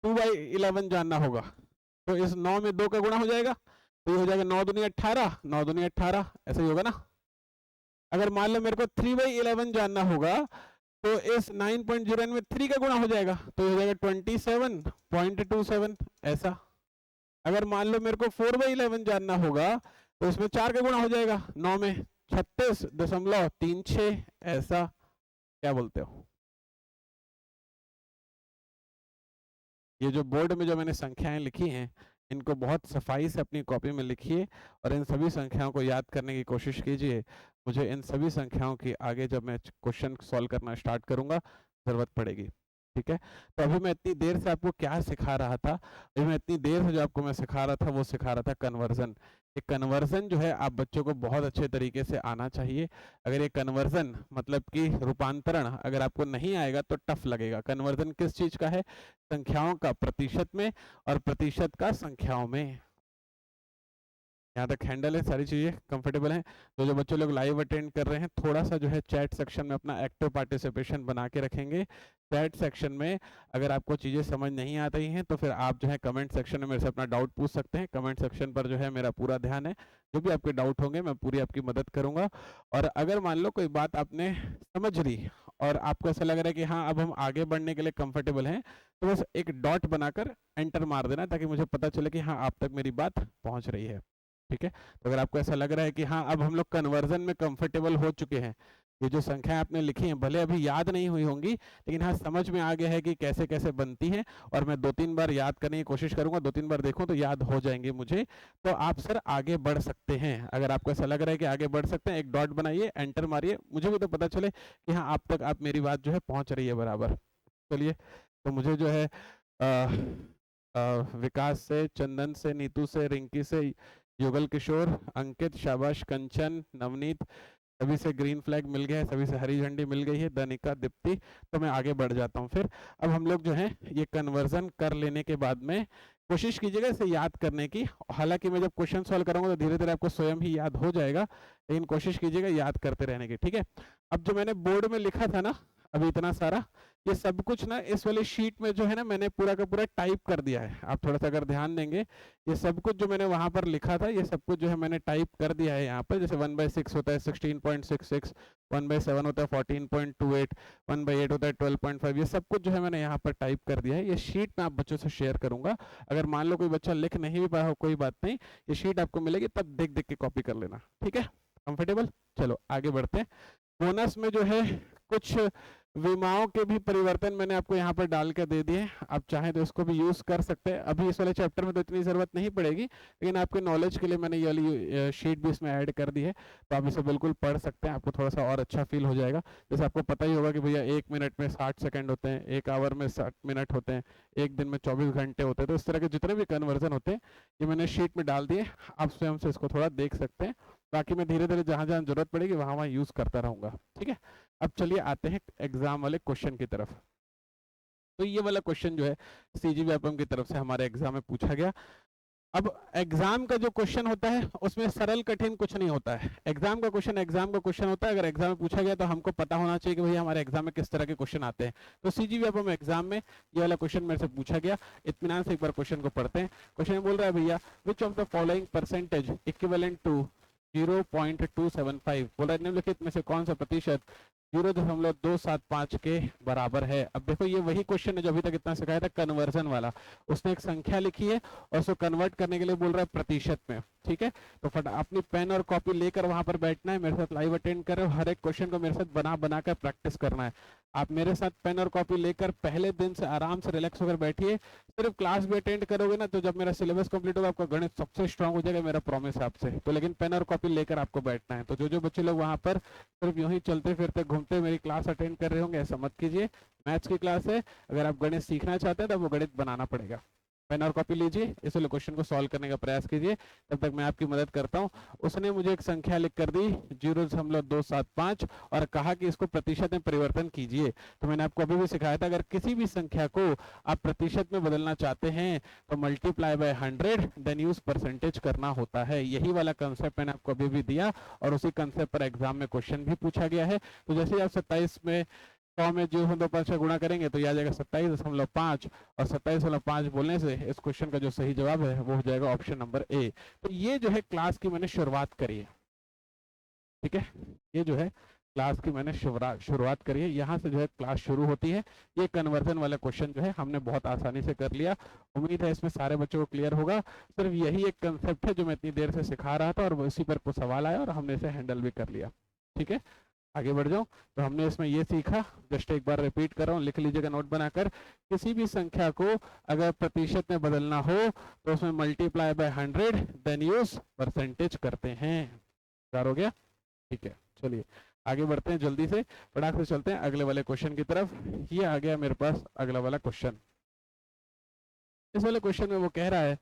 2/11 जानना होगा, तो इस 9 में 2 का गुणा हो जाएगा, तो ये हो जाएगा 9 दूनी 18, 9 दूनी 18, ऐसा ही होगा ना? अगर मान लो मेरे को 3/11 जानना होगा, तो इस 9.09 में 3 का गुणा हो जाएगा, तो ये हो जाएगा 27.27, ऐसा। अगर मान लो मेरे को 4/11 जानना होगा, तो इसमें 4 का गुणा हो जाएगा, 9 में 36.36, ऐसा। क्या बोलते हो? ये जो बोर्ड में जो मैंने संख्याएं लिखी हैं, इनको बहुत सफाई से अपनी कॉपी में लिखिए और इन सभी संख्याओं को याद करने की कोशिश कीजिए। मुझे इन सभी संख्याओं की आगे जब मैं क्वेश्चन सॉल्व करना स्टार्ट करूंगा जरूरत पड़ेगी। ठीक है, तो अभी मैं इतनी देर से आपको क्या सिखा रहा था, अभी मैं इतनी देर से जो आपको मैं सिखा रहा था वो सिखा रहा था कन्वर्जन। ये कन्वर्जन जो है आप बच्चों को बहुत अच्छे तरीके से आना चाहिए। अगर ये कन्वर्जन मतलब कि रूपांतरण अगर आपको नहीं आएगा तो टफ लगेगा। कन्वर्जन किस चीज का है, संख्याओं का प्रतिशत में और प्रतिशत का संख्याओं में। यहाँ तक हैंडल है, सारी चीजें कंफर्टेबल हैं। तो जो बच्चे लोग लाइव अटेंड कर रहे हैं, थोड़ा सा जो है चैट सेक्शन में अपना एक्टिव पार्टिसिपेशन बना के रखेंगे। चैट सेक्शन में अगर आपको चीजें समझ नहीं आ रही हैं तो फिर आप जो है कमेंट सेक्शन में मेरे से अपना डाउट पूछ सकते हैं। कमेंट सेक्शन पर जो है मेरा पूरा ध्यान है, जो भी आपके डाउट होंगे मैं पूरी आपकी मदद करूंगा। और अगर मान लो कोई बात आपने समझ ली और आपको ऐसा लग रहा है कि हाँ अब हम आगे बढ़ने के लिए कंफर्टेबल हैं, तो बस एक डॉट बनाकर एंटर मार देना, ताकि मुझे पता चले कि हाँ आप तक मेरी बात पहुंच रही है। ठीक है, तो अगर आपको ऐसा लग रहा है कि हाँ अब हम लोग कन्वर्जन में कंफर्टेबल हो चुके हैं, ये जो संख्या आपने लिखी है भले अभी याद नहीं हुई होंगी, लेकिन हाँ समझ में आ गया है कि कैसे कैसे बनती हैं, और मैं 2-3 बार याद करने की कोशिश करूंगा, 2-3 बार देखूं तो याद हो जाएंगे मुझे, तो आप सर आगे बढ़ सकते हैं। अगर आपको ऐसा लग रहा है कि आगे बढ़ सकते हैं, एक डॉट बनाइए, एंटर मारिए, मुझे भी तो पता चले कि हाँ आप तक आप मेरी बात जो है पहुंच रही है बराबर। चलिए, तो मुझे जो है विकास से, चंदन से, नीतू से, रिंकी से, युगल किशोर, अंकित, शाबाश, कंचन, नवनीत, सभी से ग्रीन फ्लैग मिल गया है, सभी से हरी झंडी मिल गई है, दनिका, दीप्ति। तो मैं आगे बढ़ जाता हूँ फिर। अब हम लोग जो है ये कन्वर्जन कर लेने के बाद में कोशिश कीजिएगा इसे याद करने की। हालांकि मैं जब क्वेश्चन सॉल्व करूंगा तो धीरे धीरे आपको स्वयं ही याद हो जाएगा, लेकिन कोशिश कीजिएगा याद करते रहने की, ठीक है। अब जो मैंने बोर्ड में लिखा था ना अभी इतना सारा, ये सब कुछ ना इस वाले शीट में जो है ना मैंने पूरा का पूरा टाइप कर दिया है। आप थोड़ा सा अगर ध्यान देंगे, ये सब कुछ जो मैंने वहां पर लिखा था ये सब कुछ जो है मैंने टाइप कर दिया है यहाँ पर। जैसे 1/6 होता है 16.66, 1/7 होता है 14.28, 1/8 होता है 12.5, ये सब कुछ जो है मैंने यहाँ पर टाइप कर दिया है। ये शीट मैं आप बच्चों से शेयर करूंगा। अगर मान लो कोई बच्चा लिख नहीं भी पाया हो कोई बात नहीं, ये शीट आपको मिलेगी, तब देख देख के कॉपी कर लेना, ठीक है। कंफर्टेबल, चलो आगे बढ़ते हैं। बोनस में जो है कुछ विमाओं के भी परिवर्तन मैंने आपको यहाँ पर डाल के दे दिए, आप चाहें तो इसको भी यूज कर सकते हैं। अभी इस वाले चैप्टर में तो इतनी जरूरत नहीं पड़ेगी, लेकिन आपके नॉलेज के लिए मैंने ये वाली शीट भी इसमें ऐड कर दी है, तो आप इसे बिल्कुल पढ़ सकते हैं, आपको थोड़ा सा और अच्छा फील हो जाएगा। जैसे आपको पता ही होगा कि भैया 1 मिनट में 60 सेकंड होते हैं, 1 आवर में 60 मिनट होते हैं, 1 दिन में 24 घंटे होते हैं। तो इस तरह के जितने भी कन्वर्जन होते हैं ये मैंने शीट में डाल दिए, आप स्वयं से इसको थोड़ा देख सकते हैं। बाकी मैं धीरे धीरे जहां जहां जरूरत पड़ेगी वहां वहां यूज करता रहूंगा, ठीक है। अब चलिए आते हैं एग्जाम वाले क्वेश्चन की तरफ। तो ये वाला क्वेश्चन जो है सीजीबीएफएम की तरफ से हमारे एग्जाम में पूछा गया। अब एग्जाम का जो क्वेश्चन होता है उसमें सरल कठिन कुछ नहीं होता है। एग्जाम का क्वेश्चन होता है। अगर एग्जाम में पूछा गया तो हमको पता होना चाहिए कि भैया हमारे एग्जाम में किस तरह के क्वेश्चन आते हैं। तो सीजीबीएफएम एग्जाम में ये वाला क्वेश्चन मेरे से पूछा गया। इत्मीनान से एक बार क्वेश्चन को पढ़ते हैं। क्वेश्चन बोल रहा है भैया which of the following percentage equivalent to 0.275, बोल रहा है निम्नलिखित में से कौन सा प्रतिशत 0.275 के बराबर है। अब देखो ये वही क्वेश्चन है जो अभी तक इतना सिखाया था कन्वर्जन वाला। उसने एक संख्या लिखी है और उसको कन्वर्ट करने के लिए बोल रहा है प्रतिशत में, ठीक है। तो फट अपनी पेन और कॉपी लेकर वहां पर बैठना है, मेरे साथ लाइव अटेंड कर रहे हो, हर एक क्वेश्चन को मेरे साथ बना बना कर प्रैक्टिस करना है। आप मेरे साथ पेन और कॉपी लेकर पहले दिन से आराम से रिलैक्स होकर बैठिए। सिर्फ क्लास भी अटेंड करोगे ना तो जब मेरा सिलेबस कंप्लीट होगा आपका गणित सबसे स्ट्रांग हो जाएगा, मेरा प्रॉमिस है आपसे। तो लेकिन पेन और कॉपी लेकर आपको बैठना है। तो जो जो बच्चे लोग वहां पर सिर्फ यूं ही चलते फिरते घूमते मेरी क्लास अटेंड कर रहे होंगे, ऐसा मत कीजिए। मैथ्स की क्लास है, अगर आप गणित सीखना चाहते हैं तो वो गणित बनाना पड़ेगा। पेन और कॉपी लीजिए, इस वाले क्वेश्चन को सॉल्व करने का प्रयास कीजिए, तब तक मैं आपकी मदद करता हूं। उसने मुझे एक संख्या लिख कर दी 0.275 और कहा कि इसको प्रतिशत में परिवर्तन कीजिए। तो मैंने आपको अभी भी सिखाया था अगर किसी भी संख्या को आप प्रतिशत में बदलना चाहते हैं तो multiply by 100 then use percentage करना होता है। यही वाला कंसेप्ट मैंने आपको अभी भी दिया और उसी कंसेप्ट पर एग्जाम में क्वेश्चन भी पूछा गया है। तो जैसे आप 27 में 100 में 0.5 से गुणा करेंगे तो ये आ जाएगा 27.5 और 27.5 बोलने से इस क्वेश्चन का जो सही जवाब है वो हो जाएगा ऑप्शन नंबर ए। तो ये जो है क्लास की मैंने शुरुआत करी है, ठीक है। ये जो है क्लास की मैंने शुरुआत करी है, यहाँ से जो है क्लास शुरू होती है। ये कन्वर्जन वाला क्वेश्चन जो है हमने बहुत आसानी से कर लिया। उम्मीद है इसमें सारे बच्चों को क्लियर होगा। सिर्फ यही एक कंसेप्ट है जो मैं इतनी देर से सिखा रहा था और इसी पर कुछ सवाल आया और हमने इसे हैंडल भी कर लिया, ठीक है। आगे बढ़ जाओ। तो हमने इसमें ये सीखा, जस्ट एक बार रिपीट कर रहा हूँ, लिख लीजिएगा नोट बनाकर। किसी भी संख्या को अगर प्रतिशत में बदलना हो तो उसमें multiply by 100 then use percentage करते हैं। हो गया, ठीक है। चलिए आगे बढ़ते हैं, जल्दी से फटाक से चलते हैं अगले वाले क्वेश्चन की तरफ। ये आ गया मेरे पास अगला वाला क्वेश्चन। इस वाले क्वेश्चन में वो कह रहा है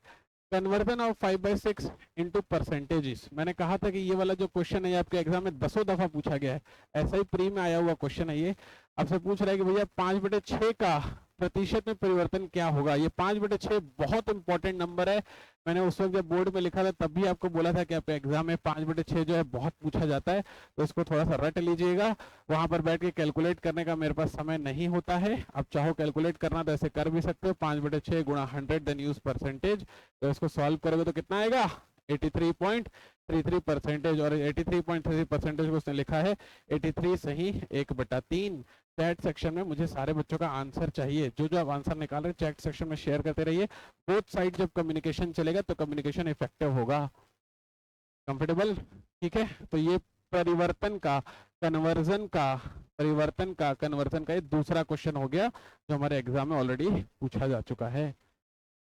कन्वर्जन ऑफ 5/6 इनटू परसेंटेजेस। मैंने कहा था कि ये वाला जो क्वेश्चन है ये आपके एग्जाम में 10 दफा पूछा गया है, ऐसा ही प्री में आया हुआ क्वेश्चन है ये। आपसे पूछ रहा है कि भैया 5/6 का प्रतिशत में परिवर्तन क्या होगा। ये 5/6 बहुत इंपॉर्टेंट नंबर है। मैंने उस वक्त जब बोर्ड में लिखा था तब भी आपको बोला था कि आपके एग्जाम में 5/6 जो है बहुत पूछा जाता है, तो इसको थोड़ा सा रट लीजिएगा। वहां पर बैठ के कैलकुलेट करने का मेरे पास समय नहीं होता है। आप चाहो कैलकुलेट करना तो ऐसे कर भी सकते हो, 5/6 गुणा 100 देन यूज परसेंटेज। तो इसको सॉल्व करोगे तो कितना आएगा 83.33% और 83.33% को उसने लिखा है 83 सही 1/3। चैट सेक्शन में मुझे सारे बच्चों का आंसर चाहिए, जो जो आप आंसर निकाल रहे हैं चैट सेक्शन में शेयर करते रहिए। बोथ साइड जब कम्युनिकेशन चलेगा तो कम्युनिकेशन इफेक्टिव होगा। कंफर्टेबल, ठीक है। तो ये परिवर्तन का कन्वर्जन का ये दूसरा क्वेश्चन हो गया जो हमारे एग्जाम में ऑलरेडी पूछा जा चुका है।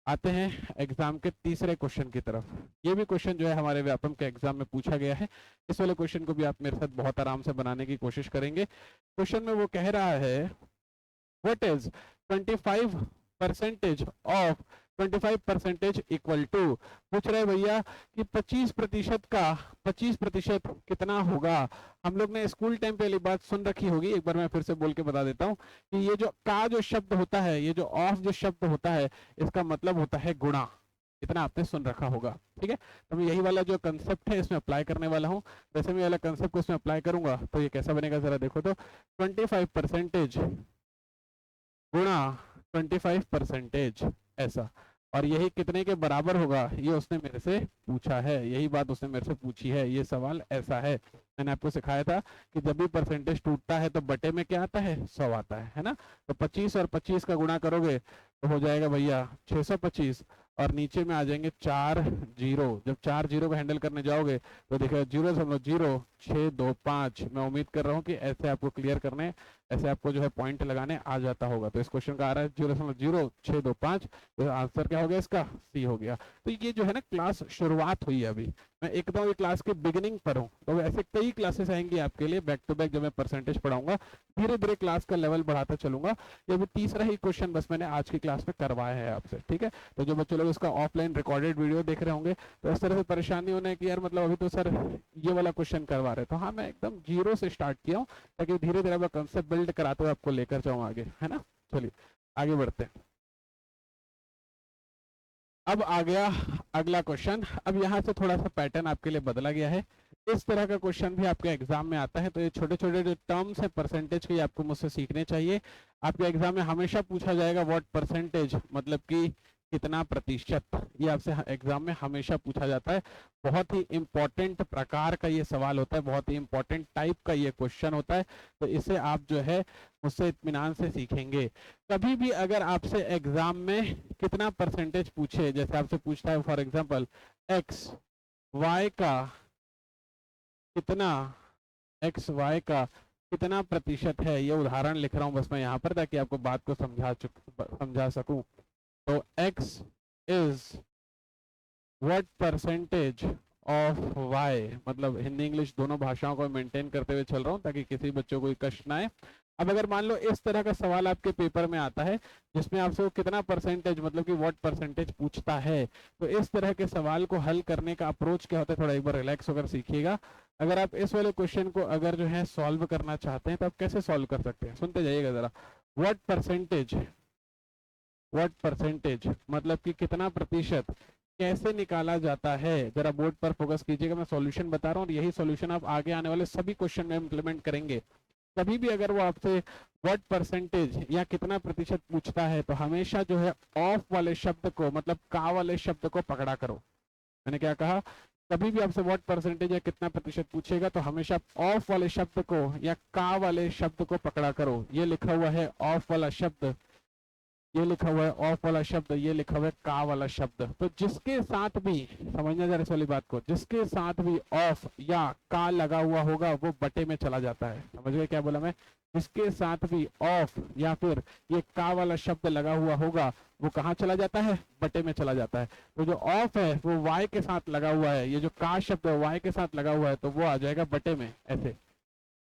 आते हैं एग्जाम के तीसरे क्वेश्चन की तरफ। ये भी क्वेश्चन जो है हमारे व्यापम के एग्जाम में पूछा गया है। इस वाले क्वेश्चन को भी आप मेरे साथ बहुत आराम से बनाने की कोशिश करेंगे। क्वेश्चन में वो कह रहा है what is 25% of 25% equal to, पूछ रहे भैया कि 25% का 25% कितना होगा। हम लोग ने स्कूल टाइम पे वाली बात सुन रखी होगी, एक बार मैं फिर से बोल के बता देता हूँ कि ये जो का जो शब्द होता है, ये जो ऑफ जो शब्द होता है, इसका मतलब होता है गुणा। इतना आपने सुन रखा होगा, ठीक है। तो मैं यही वाला जो कंसेप्ट है इसमें अप्लाई करने वाला हूँ। वैसे मैं वाला कंसेप्ट को इसमें अप्लाई करूंगा तो ये कैसा बनेगा जरा देखो तो, 25% गुणा 25% ऐसा, और यही कितने के बराबर होगा ये उसने मेरे से पूछा है, यही बात उसने मेरे से पूछी है। ये सवाल ऐसा है, मैंने आपको सिखाया था कि जब भी परसेंटेज टूटता है तो बटे में क्या आता है, 100 आता है ना। तो 25 और 25 का गुणा करोगे तो हो जाएगा भैया 625, और नीचे में आ जाएंगे 4 जीरो। जब 4 जीरो को हैंडल करने जाओगे तो देखो 0.0625। मैं उम्मीद कर रहा हूँ कि ऐसे आपको क्लियर करने, ऐसे आपको जो है पॉइंट लगाने आ जाता होगा। तो इस क्वेश्चन का आ रहा है 0.0625, तो आंसर क्या हो गया इसका, सी हो गया। तो ये जो है ना क्लास शुरुआत हुई है, अभी मैं एकदम क्लास के बिगिनिंग पर हूँ। तो ऐसे कई क्लासेस आएंगी आपके लिए बैक टू बैक, जब मैं परसेंटेज पढ़ाऊंगा धीरे धीरे क्लास का लेवल बढ़ाता चलूंगा। ये भी तीसरा ही क्वेश्चन बस मैंने आज की क्लास में करवाया है आपसे, ठीक है। तो जो बच्चे लोग इसका ऑफलाइन रिकॉर्डेड वीडियो देख रहे होंगे तो इस तरह से परेशानी होने की यार मतलब अभी तो सर ये वाला क्वेश्चन करवा रहे, तो हाँ मैं एकदम जीरो से स्टार्ट किया हूँ ताकि धीरे धीरे मैं कंसेप्ट बिल्ड कराते हुए आपको लेकर जाऊँ आगे, है ना। चलिए आगे बढ़ते हैं। अब आ गया अगला क्वेश्चन। अब यहाँ से थोड़ा सा पैटर्न आपके लिए बदला गया है। इस तरह का क्वेश्चन भी आपके एग्जाम में आता है, तो ये छोटे छोटे जो टर्म्स है परसेंटेज के, आपको मुझसे सीखने चाहिए। आपके एग्जाम में हमेशा पूछा जाएगा व्हाट परसेंटेज, मतलब कि कितना प्रतिशत, ये आपसे एग्जाम में हमेशा पूछा जाता है। बहुत ही इंपॉर्टेंट प्रकार का ये सवाल होता है, बहुत ही इंपॉर्टेंट टाइप का ये क्वेश्चन होता है। तो इसे आप जो है मुझसे इत्मीनान से सीखेंगे। कभी भी अगर आपसे एग्जाम में कितना परसेंटेज पूछे, जैसे आपसे पूछता है फॉर एग्जांपल एक्स वाई का कितना, एक्स वाई का कितना प्रतिशत है, ये उदाहरण लिख रहा हूं बस मैं यहाँ पर ताकि आपको बात को समझा सकूं। तो x is what percentage of y, मतलब हिंदी इंग्लिश दोनों भाषाओं को मेंटेन करते हुए चल रहा हूँ ताकि किसी बच्चों को कोई कष्ट ना आए। अब अगर मान लो इस तरह का सवाल आपके पेपर में आता है जिसमें आपसे वो कितना परसेंटेज मतलब कि व्हाट परसेंटेज पूछता है, तो इस तरह के सवाल को हल करने का अप्रोच क्या होता है, थोड़ा एक बार रिलैक्स होकर सीखिएगा। अगर आप इस वाले क्वेश्चन को अगर जो है सॉल्व करना चाहते हैं तो आप कैसे सॉल्व कर सकते हैं, सुनते जाइएगा जरा। व्हाट परसेंटेज मतलब कि कितना प्रतिशत कैसे निकाला जाता है, जरा बोर्ड पर फोकस कीजिएगा। मैं सॉल्यूशन बता रहा हूँ और यही सॉल्यूशन आप आगे आने वाले सभी क्वेश्चन में इंप्लीमेंट करेंगे। कभी भी अगर वो आपसे व्हाट परसेंटेज या कितना प्रतिशत पूछता है तो हमेशा जो है ऑफ वाले शब्द को, मतलब का वाले शब्द को पकड़ा करो। मैंने क्या कहा, कभी भी आपसे व्हाट परसेंटेज या कितना प्रतिशत पूछेगा तो हमेशा ऑफ वाले शब्द को या का वाले शब्द को पकड़ा करो। ये लिखा हुआ है ऑफ वाला शब्द, ये लिखा हुआ है ऑफ वाला शब्द, ये लिखा हुआ है का वाला शब्द। तो जिसके साथ भी, समझना जरा इस वाली बात को, जिसके साथ भी ऑफ या का लगा हुआ होगा वो बटे में चला जाता है। समझ गए क्या बोला मैं, जिसके साथ भी ऑफ या फिर ये का वाला शब्द लगा हुआ होगा वो कहाँ चला जाता है, बटे में चला जाता है। तो जो ऑफ है वो वाई के साथ लगा हुआ है, ये जो का शब्द है वाई के साथ लगा हुआ है तो वो आ जाएगा बटे में ऐसे।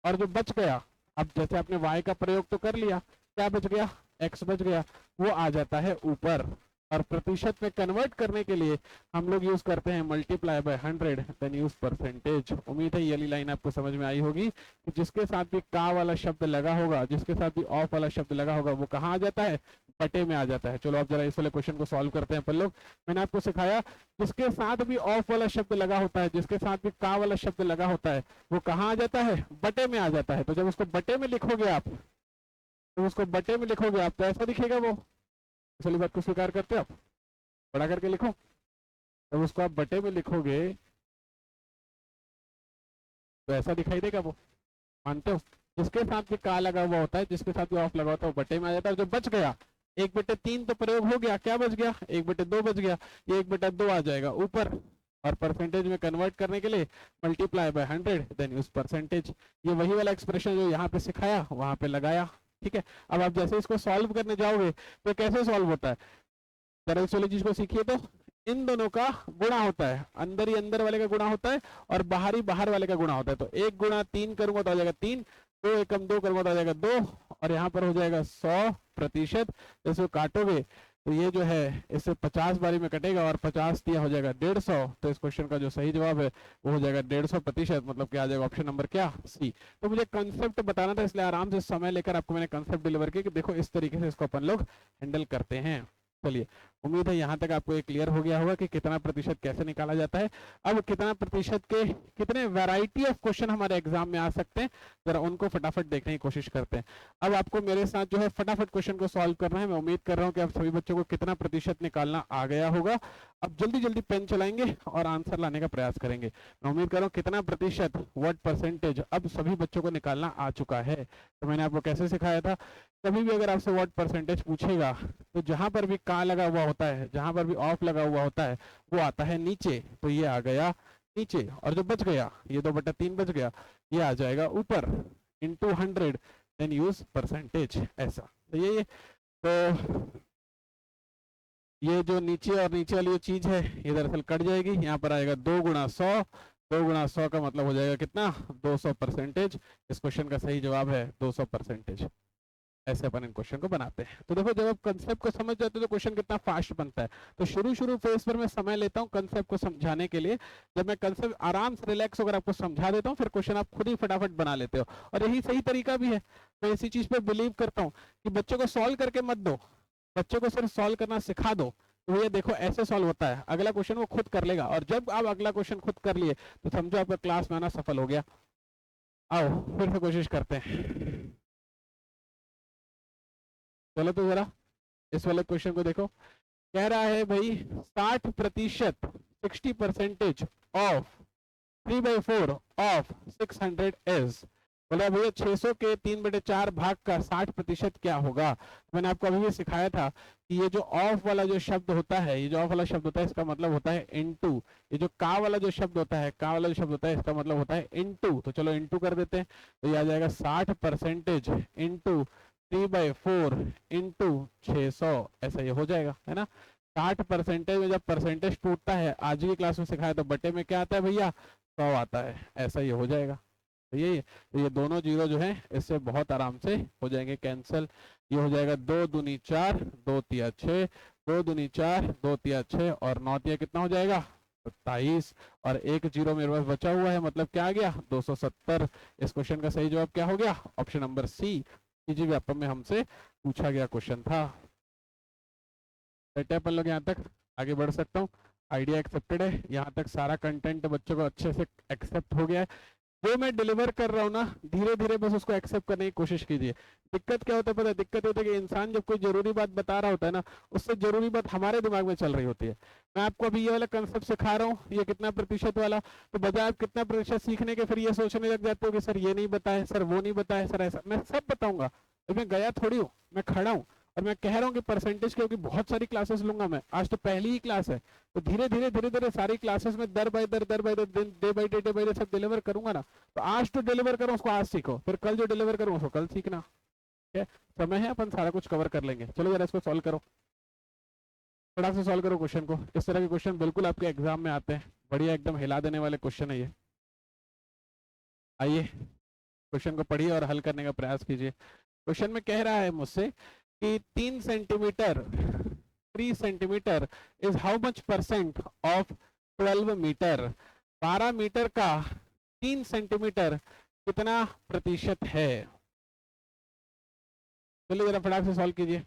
और जो बच गया, अब जैसे आपने वाई का प्रयोग तो कर लिया, क्या बच गया, एक्स बच गया, वो आ जाता है ऊपर। और प्रतिशत में कन्वर्ट करने के लिए हम लोग यूज करते हैं multiply by 100 then use percentage. उम्मीद है ये वाली लाइन आपको समझ में आई होगी कि जिसके साथ भी का वाला शब्द लगा होगा, जिसके साथ भी ऑफ वाला शब्द लगा होगा वो कहाँ आ जाता है, बटे में आ जाता है। चलो अब जरा इस वाले क्वेश्चन को सॉल्व करते हैं अपन लोग। मैंने आपको सिखाया जिसके साथ भी ऑफ वाला शब्द लगा होता है, जिसके साथ भी का वाला शब्द लगा होता है वो कहाँ आ जाता है, बटे में आ जाता है। तो जब उसको बटे में लिखोगे आप, तो उसको बटे में लिखोगे आप तो ऐसा दिखेगा वो। इस वाली बात को स्वीकार करते हो आप, बड़ा करके लिखो। तो उसको आप बटे में लिखोगे तो ऐसा दिखाई देगा वो, मानते हो। जिसके साथ भी का लगा हुआ होता है, जिसके साथ भी ऑफ लगा होता है वो बटे में आ जाता है। जो बच गया 1/3 तो प्रयोग हो गया, क्या बच गया, 1/2 बच गया, ये 1/2 आ जाएगा ऊपर। और परसेंटेज में कन्वर्ट करने के लिए multiply by 100 then use percentage. ये वही वाला एक्सप्रेशन जो यहाँ पे सिखाया वहां पे लगाया, ठीक है। अब आप जैसे इसको सॉल्व करने जाओगे तो कैसे सॉल्व होता है, जरा इस वाली चीज को सीखिए। तो इन दोनों का गुणा होता है, अंदर ही अंदर वाले का गुणा होता है और बाहरी बाहर वाले का गुणा होता है। तो 1 गुणा 3 करूंगा तो आ जाएगा 3, 2 एकम 2 करूंगा तो आ जाएगा 2, और यहाँ पर हो जाएगा 100%। जैसे काटोगे तो ये जो है इससे 50 बारी में कटेगा और 50 दिया हो जाएगा 150। तो इस क्वेश्चन का जो सही जवाब है वो हो जाएगा 150%, मतलब क्या आ जाएगा ऑप्शन नंबर क्या, सी। तो मुझे कंसेप्ट बताना था, इसलिए आराम से समय लेकर आपको मैंने कंसेप्ट डिलीवर किया कि देखो इस तरीके से इसको अपन लोग हैंडल करते हैं। चलिए, उम्मीद है यहाँ तक आपको ये क्लियर हो गया होगा कि कितना प्रतिशत कैसे निकाला जाता है। अब कितना प्रतिशत के कितने वैरायटी ऑफ क्वेश्चन हमारे एग्जाम में आ सकते हैं, जरा उनको फटाफट देखने की कोशिश करते हैं। अब आपको मेरे साथ जो है फटाफट क्वेश्चन को सॉल्व करना है। मैं उम्मीद कर रहा हूँ कि आप सभी बच्चों को कितना प्रतिशत निकालना आ गया होगा। अब जल्दी जल्दी पेन चलाएंगे और आंसर लाने का प्रयास करेंगे। मैं उम्मीद कर रहा हूँ कितना प्रतिशत, व्हाट परसेंटेज, अब सभी बच्चों को निकालना आ चुका है। तो मैंने आपको कैसे सिखाया था, कभी भी अगर आपसे व्हाट परसेंटेज पूछेगा तो जहां पर भी का लगा हुआ होता है, जहां पर भी ऑफ लगा हुआ होता है, वो आता है नीचे। तो ये आ गया नीचे, और जो बच गया ये 2/3 बच गया, ये आ जाएगा ऊपर into 100, देन यूज परसेंटेज, ऐसा। तो तो ये जो नीचे और नीचे वाली जो चीज है ये दरअसल कट जाएगी, यहाँ पर आएगा 2 गुणा 100। 2 गुणा 100 का मतलब हो जाएगा कितना, 200%। इस क्वेश्चन का सही जवाब है 200%। ऐसे अपन इन क्वेश्चन को बनाते हैं। तो देखो, जब आप कंसेप्ट को समझ जाते हो तो क्वेश्चन कितना फास्ट बनता है। तो शुरू फेज पर मैं समय लेता हूँ कंसेप्ट को समझाने के लिए। जब मैं कंसेप्ट आराम से रिलैक्स होकर आपको समझा देता हूँ, फिर क्वेश्चन आप खुद ही फटाफट बना लेते हो, और यही सही तरीका भी है। मैं इसी चीज पे बिलीव करता हूँ कि बच्चों को सॉल्व करके मत दो, बच्चों को सिर्फ सॉल्व करना सिखा दो। तो भैया देखो ऐसे सॉल्व होता है, अगला क्वेश्चन वो खुद कर लेगा, और जब आप अगला क्वेश्चन खुद कर लिए तो समझो आपका क्लास में आना सफल हो गया। आओ फिर से कोशिश करते हैं। चलो तो जरा इस वाले क्वेश्चन को देखो। कह रहा है भाई 60%, 60% ऑफ 3/4 ऑफ 600 इज, बोला भैया 600 के 3/4 भाग का 60% क्या होगा। मैंने आपको अभी भी सिखाया था कि ये जो ऑफ वाला जो शब्द होता है, ये जो ऑफ वाला शब्द होता है इसका मतलब होता है इनटू। ये जो का वाला जो शब्द होता है, का वाला जो शब्द होता है इसका मतलब होता है इनटू। तो चलो इनटू कर देते हैं, तो ये आ जाएगा 60% इंटू 3/4 इंटू 600, ऐसा ये हो जाएगा, है ना। 60% में जब परसेंटेज टूटता है, आज की क्लास में सिखाया तो बटे में क्या आता है भैया, 100 आता है, ऐसा ये हो जाएगा। तो ये दोनों जीरो जो है इससे बहुत आराम से हो जाएंगे कैंसिल। ये हो जाएगा 2 दूनी 4, 2 तिया 6, 2 दूनी 4, 2 तिया 6, और 9 तिया कितना हो जाएगा 27, और एक जीरो मेरे पास बचा हुआ है, मतलब क्या आ गया 270। इस क्वेश्चन का सही जवाब क्या हो गया, ऑप्शन नंबर सी, जी व्यापम में हमसे पूछा गया क्वेश्चन था। अपन लोग यहाँ तक आगे बढ़ सकता हूँ, आइडिया एक्सेप्टेड है, यहाँ तक सारा कंटेंट बच्चों को अच्छे से एक्सेप्ट हो गया है। जो मैं डिलीवर कर रहा हूँ ना, धीरे धीरे बस उसको एक्सेप्ट करने की कोशिश कीजिए। दिक्कत क्या होता है पता है, दिक्कत होती है कि इंसान जब कोई जरूरी बात बता रहा होता है ना, उससे जरूरी बात हमारे दिमाग में चल रही होती है। मैं आपको अभी ये वाला कंसेप्ट सिखा रहा हूँ, ये कितना प्रतिशत वाला, तो बजाय आप कितना प्रतिशत सीखने के फिर ये सोचने लग जाते हो कि सर ये नहीं बताए, सर वो नहीं बताए, सर ऐसा। मैं सब बताऊंगा, तो मैं गया थोड़ी हूँ, मैं खड़ा हूँ और मैं कह रहा हूँ कि परसेंटेज, क्योंकि बहुत सारी क्लासेस लूंगा मैं, आज तो पहली ही क्लास है, तो धीरे धीरे सारी क्लासेस में दर बाय दर डे बाय डे सब डिलीवर करूंगा ना। तो आज तो डिलीवर करो, उसको आज सीखो, फिर कल जो डिलीवर करूँ उसको कल सीखना। ठीक है, समय है, अपन सारा कुछ कवर कर लेंगे। चलो जरा इसको सॉल्व करो, फटाक से सॉल्व करो क्वेश्चन को। इस तरह के क्वेश्चन बिल्कुल आपके एग्जाम में आते हैं, बढ़िया एकदम हिला देने वाले क्वेश्चन है ये। आइए क्वेश्चन को पढ़िए और हल करने का प्रयास कीजिए। क्वेश्चन में कह रहा है मुझसे कि 3 centimetre 3 centimetre is how much percent of 12 metre. 12 metre का 3 सेंटीमीटर कितना प्रतिशत है। चलिए जरा फटाक से सॉल्व कीजिए।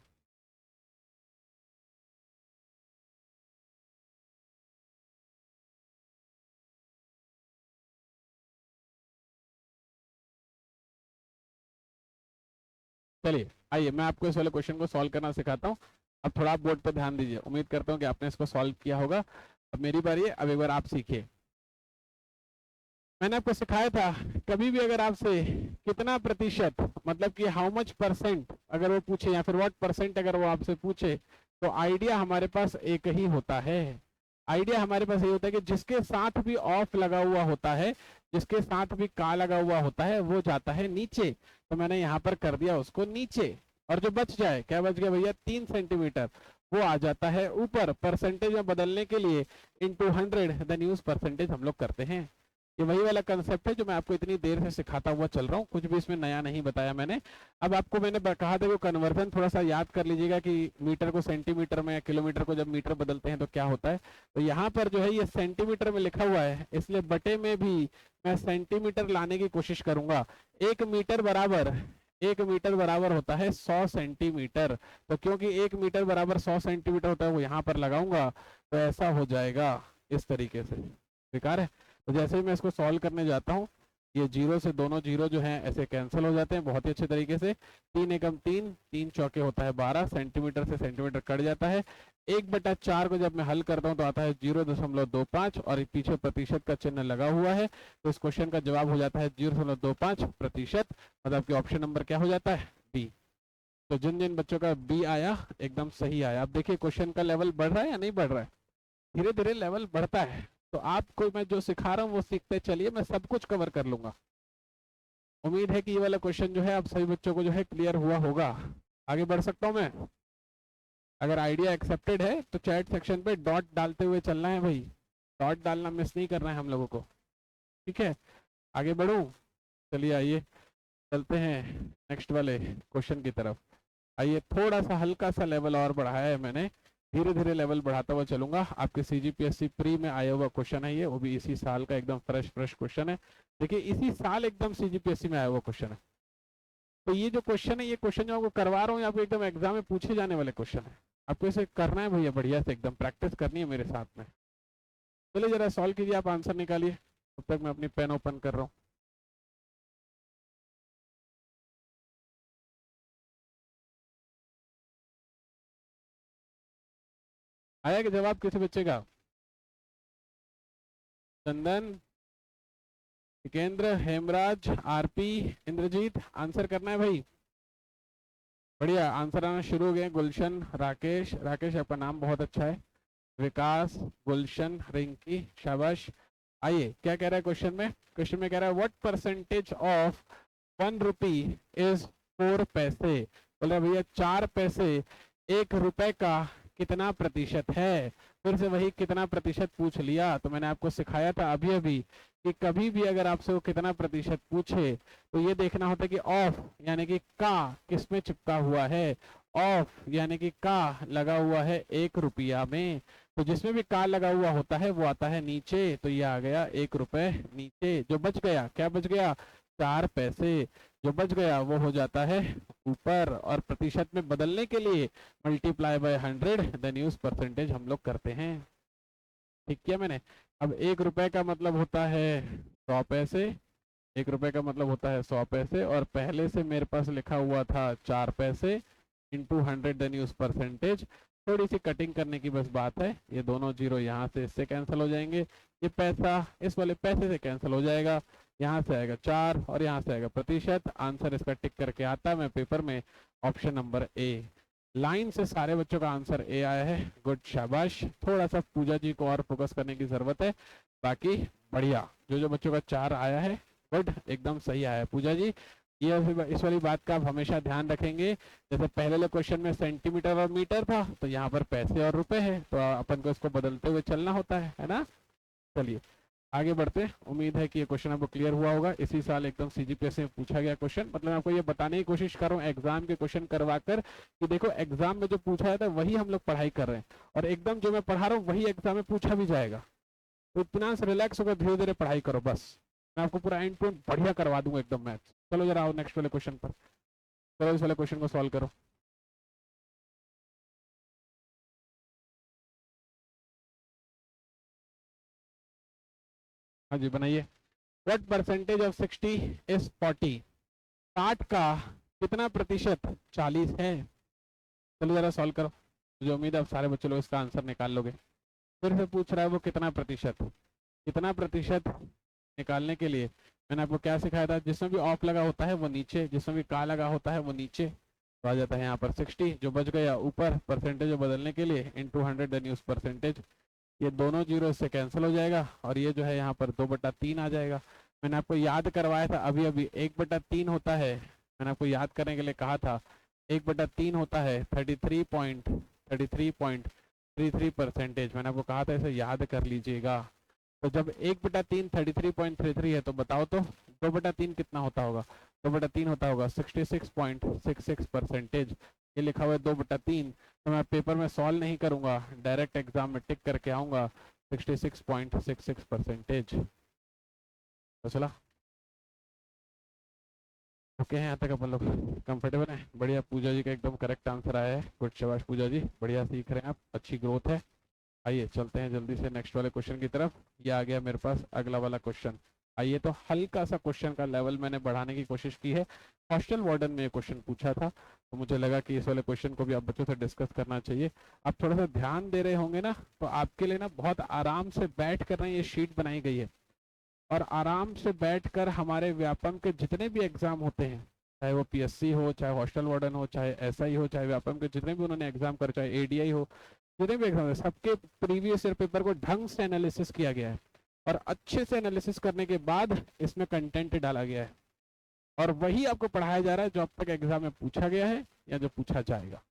चलिए आइए मैं आपको इस वाले क्वेश्चन को सॉल्व करना सिखाता हूँ। अब थोड़ा आप बोर्ड पे ध्यान दीजिए, उम्मीद करता हूँ कि आपने इसको सॉल्व किया होगा। अब मेरी बारी है, अब एक बार आप सीखिए। मैंने आपको सिखाया था, कभी भी अगर आपसे कितना प्रतिशत, मतलब कि हाउ मच परसेंट अगर वो पूछे, या फिर व्हाट परसेंट अगर वो आपसे पूछे, तो आइडिया हमारे पास एक ही होता है। आइडिया हमारे पास ये होता है कि जिसके साथ भी ऑफ लगा हुआ होता है, जिसके साथ भी का लगा हुआ होता है, वो जाता है नीचे। तो मैंने यहाँ पर कर दिया उसको नीचे, और जो बच जाए, क्या बच गया भैया 3 सेंटीमीटर, वो आ जाता है ऊपर। परसेंटेज में बदलने के लिए into 100 देन यूज परसेंटेज हम लोग करते हैं। ये वही वाला कंसेप्ट है जो मैं आपको इतनी देर से सिखाता हुआ चल रहा हूँ, कुछ भी इसमें नया नहीं बताया मैंने। अब आपको मैंने कहा था कि कन्वर्जन थोड़ा सा याद कर लीजिएगा कि मीटर को सेंटीमीटर में या किलोमीटर को जब मीटर बदलते हैं तो क्या होता है। तो यहाँ पर जो है ये सेंटीमीटर में लिखा हुआ है, इसलिए बटे में भी मैं सेंटीमीटर लाने की कोशिश करूंगा। 1 मीटर बराबर होता है 100 सेंटीमीटर। तो क्योंकि 1 मीटर बराबर 100 सेंटीमीटर होता है वो यहाँ पर लगाऊंगा, तो ऐसा हो जाएगा इस तरीके से। बेकार है। तो जैसे ही मैं इसको सॉल्व करने जाता हूँ, ये जीरो से दोनों जीरो जो हैं ऐसे कैंसिल हो जाते हैं बहुत ही अच्छे तरीके से। 3 एकम 3, 3 चौके होता है 12, सेंटीमीटर से सेंटीमीटर कट जाता है। 1/4 को जब मैं हल करता हूँ तो आता है 0.25 और पीछे प्रतिशत का चिन्ह लगा हुआ है, तो इस क्वेश्चन का जवाब हो जाता है 0.25%। मतलब कि ऑप्शन नंबर क्या हो जाता है, बी। तो जिन जिन बच्चों का बी आया एकदम सही आया। अब देखिए क्वेश्चन का लेवल बढ़ रहा है या नहीं बढ़ रहा है, धीरे धीरे लेवल बढ़ता है। तो आपको मैं जो सिखा रहा हूँ वो सीखते चलिए, मैं सब कुछ कवर कर लूंगा। उम्मीद है कि ये वाला क्वेश्चन जो है आप सभी बच्चों को जो है क्लियर हुआ होगा। आगे बढ़ सकता हूँ मैं। अगर आइडिया एक्सेप्टेड है तो चैट सेक्शन पे डॉट डालते हुए चलना है भाई, डॉट डालना मिस नहीं करना है हम लोगों को, ठीक है। आगे बढ़ूं, चलिए आइए चलते हैं नेक्स्ट वाले क्वेश्चन की तरफ। आइए थोड़ा सा हल्का सा लेवल और बढ़ाया है मैंने, धीरे धीरे लेवल बढ़ाता हुआ चलूंगा। आपके सीजीपीएससी प्री में आया हुआ क्वेश्चन है ये, वो भी इसी साल का एकदम फ्रेश क्वेश्चन है। देखिए इसी साल एकदम सीजीपीएससी में आया हुआ क्वेश्चन है। तो ये जो क्वेश्चन है, ये क्वेश्चन जो आपको करवा रहा हूँ आपको एकदम एग्जाम में पूछे जाने वाले क्वेश्चन है। आपको इसे करना है भैया, बढ़िया से एकदम प्रैक्टिस करनी है मेरे साथ में। चलिए जरा सॉल्व कीजिए, आप आंसर निकालिए, तब तक मैं अपनी पेन ओपन कर रहा हूँ। आया कि जवाब किसी बच्चे का? चंदन, टिकेंद्र, हेमराज, आरपी, इंद्रजीत, आंसर करना है भाई। बढ़िया, आंसर आना शुरू हो गए। गुलशन, राकेश, राकेश आपका नाम बहुत अच्छा है। विकास, गुलशन, रिंकी, शाबाश। आइए क्या कह रहा है क्वेश्चन में? क्वेश्चन में कह रहा है what percentage of 1 rupee is 4 पैसे। बोले भैया 4 पैसे 1 रुपए का कितना प्रतिशत है। फिर से वही कितना प्रतिशत पूछ लिया। तो मैंने आपको सिखाया था अभी अभी कि कभी भी अगर आपसे वो कितना प्रतिशत पूछे तो ये देखना होता है कि ऑफ यानी कि का किस में चिपका हुआ है। ऑफ यानी कि का लगा हुआ है 1 रुपया में, तो जिसमें भी का लगा हुआ होता है वो आता है नीचे। तो ये आ गया 1 रुपए नीचे। जो बच गया, क्या बच गया, 4 पैसे। जो बच गया वो हो जाता है ऊपर। और प्रतिशत में बदलने के लिए multiply by 100 then use percentage हम लोग करते हैं। ठीक किया मैंने। अब 1 रुपए का मतलब होता है 100 पैसे। 1 रुपए का मतलब होता है 100 पैसे, और पहले से मेरे पास लिखा हुआ था 4 पैसे इंटू 100 देन यूज परसेंटेज। थोड़ी सी कटिंग करने की बस बात है। ये दोनों जीरो यहाँ से इससे कैंसिल हो जाएंगे, ये पैसा इस वाले पैसे से कैंसिल हो जाएगा। यहाँ से आएगा 4 और यहाँ से आएगा प्रतिशत। आंसर इसका टिक करके आता है मैं पेपर में ऑप्शन नंबर ए। लाइन से सारे बच्चों का आंसर ए आया है, गुड, शाबाश। थोड़ा सा पूजा जी को और फोकस करने की जरूरत है, बाकी बढ़िया। जो जो बच्चों का 4 आया है गुड, एकदम सही आया है पूजा जी। ये इस वाली बात का आप हमेशा ध्यान रखेंगे। जैसे पहले वाले क्वेश्चन में सेंटीमीटर और मीटर था, तो यहाँ पर पैसे और रुपए है, तो अपन को इसको बदलते हुए चलना होता है ना। चलिए आगे बढ़ते हैं। उम्मीद है कि ये क्वेश्चन आपको क्लियर हुआ होगा। इसी साल एकदम सीजीपीएससी में पूछा गया क्वेश्चन। मतलब मैं आपको ये बताने की कोशिश कर रहा हूँ एग्जाम के क्वेश्चन करवा कर कि देखो एग्जाम में जो पूछा जाता है वही हम लोग पढ़ाई कर रहे हैं, और एकदम जो मैं पढ़ा रहा हूँ वही एग्जाम में पूछा भी जाएगा। तो इतना से रिलैक्स होकर धीरे धीरे पढ़ाई करो बस। मैं आपको पूरा एंड टू एंड बढ़िया करवा दूंगा एकदम मैथ्स। चलो जरा आओ नेक्स्ट वाले क्वेश्चन पर। चलो इस वाले क्वेश्चन को सॉल्व करो। हाँ जी बनाइए। What percentage of 60 is 40। 60 का कितना प्रतिशत 40 है। चलो जरा सॉल्व करो। मुझे उम्मीद है आप सारे बच्चे लोग इसका आंसर निकाल लोगे। फिर से पूछ रहा है वो कितना प्रतिशत। कितना प्रतिशत निकालने के लिए मैंने आपको क्या सिखाया था, जिसमें भी ऑफ लगा होता है वो नीचे, जिसमें भी का लगा होता है वो नीचे। तो आ जाता है यहाँ पर 60, जो बच गया ऊपर, परसेंटेज बदलने के लिए इंटू 100 देन यूज परसेंटेज। ये दोनों जीरो इससे कैंसिल हो जाएगा, और ये जो है यहाँ पर 2/3 आ जाएगा। मैंने आपको याद करवाया था अभी अभी 1/3 होता है। मैंने आपको याद करने के लिए कहा था 1/3 होता है 33.33% मैंने आपको कहा था, इसे याद कर लीजिएगा। तो जब 1/3 33.33 है तो बताओ तो 2/3 कितना होता होगा? 2/3 होता होगा 66.66%। ये लिखा हुआ है 2/3। तो मैं पेपर में सॉल्व नहीं करूंगा, डायरेक्ट एग्जाम में टिक करके आऊंगा 66.66%। तो चला ओके हैं यहाँ तक अपन लोग कंफर्टेबल हैं? बढ़िया, पूजा जी का एकदम करेक्ट आंसर आया है। गुड, शाबाश पूजा जी, बढ़िया सीख रहे हैं आप, अच्छी ग्रोथ है। आइए चलते हैं जल्दी से नेक्स्ट वाले क्वेश्चन की तरफ। ये आ गया मेरे पास अगला वाला क्वेश्चन। आइए, तो हल्का सा क्वेश्चन का लेवल मैंने बढ़ाने की कोशिश की है। हॉस्टल वार्डन में ये क्वेश्चन पूछा था, तो मुझे लगा कि इस वाले क्वेश्चन को भी आप बच्चों से डिस्कस करना चाहिए। आप थोड़ा सा ध्यान दे रहे होंगे ना, तो आपके लिए ना बहुत आराम से बैठ कर ना ये शीट बनाई गई है, और आराम से बैठकर हमारे व्यापम के जितने भी एग्जाम होते हैं, चाहे वो पीएससी हो, चाहे हॉस्टल वार्डन हो, चाहे एसआई हो, चाहे व्यापम के जितने भी उन्होंने एग्जाम कर, चाहे एडीआई हो, जितने भी एग्जाम है, सबके प्रीवियस ईयर पेपर को ढंग से एनालिसिस किया गया है, और अच्छे से एनालिसिस करने के बाद इसमें कंटेंट डाला गया है, और वही आपको पढ़ाया जा रहा है जो अब तक एग्जाम में पूछा गया है या जो पूछा जाएगा।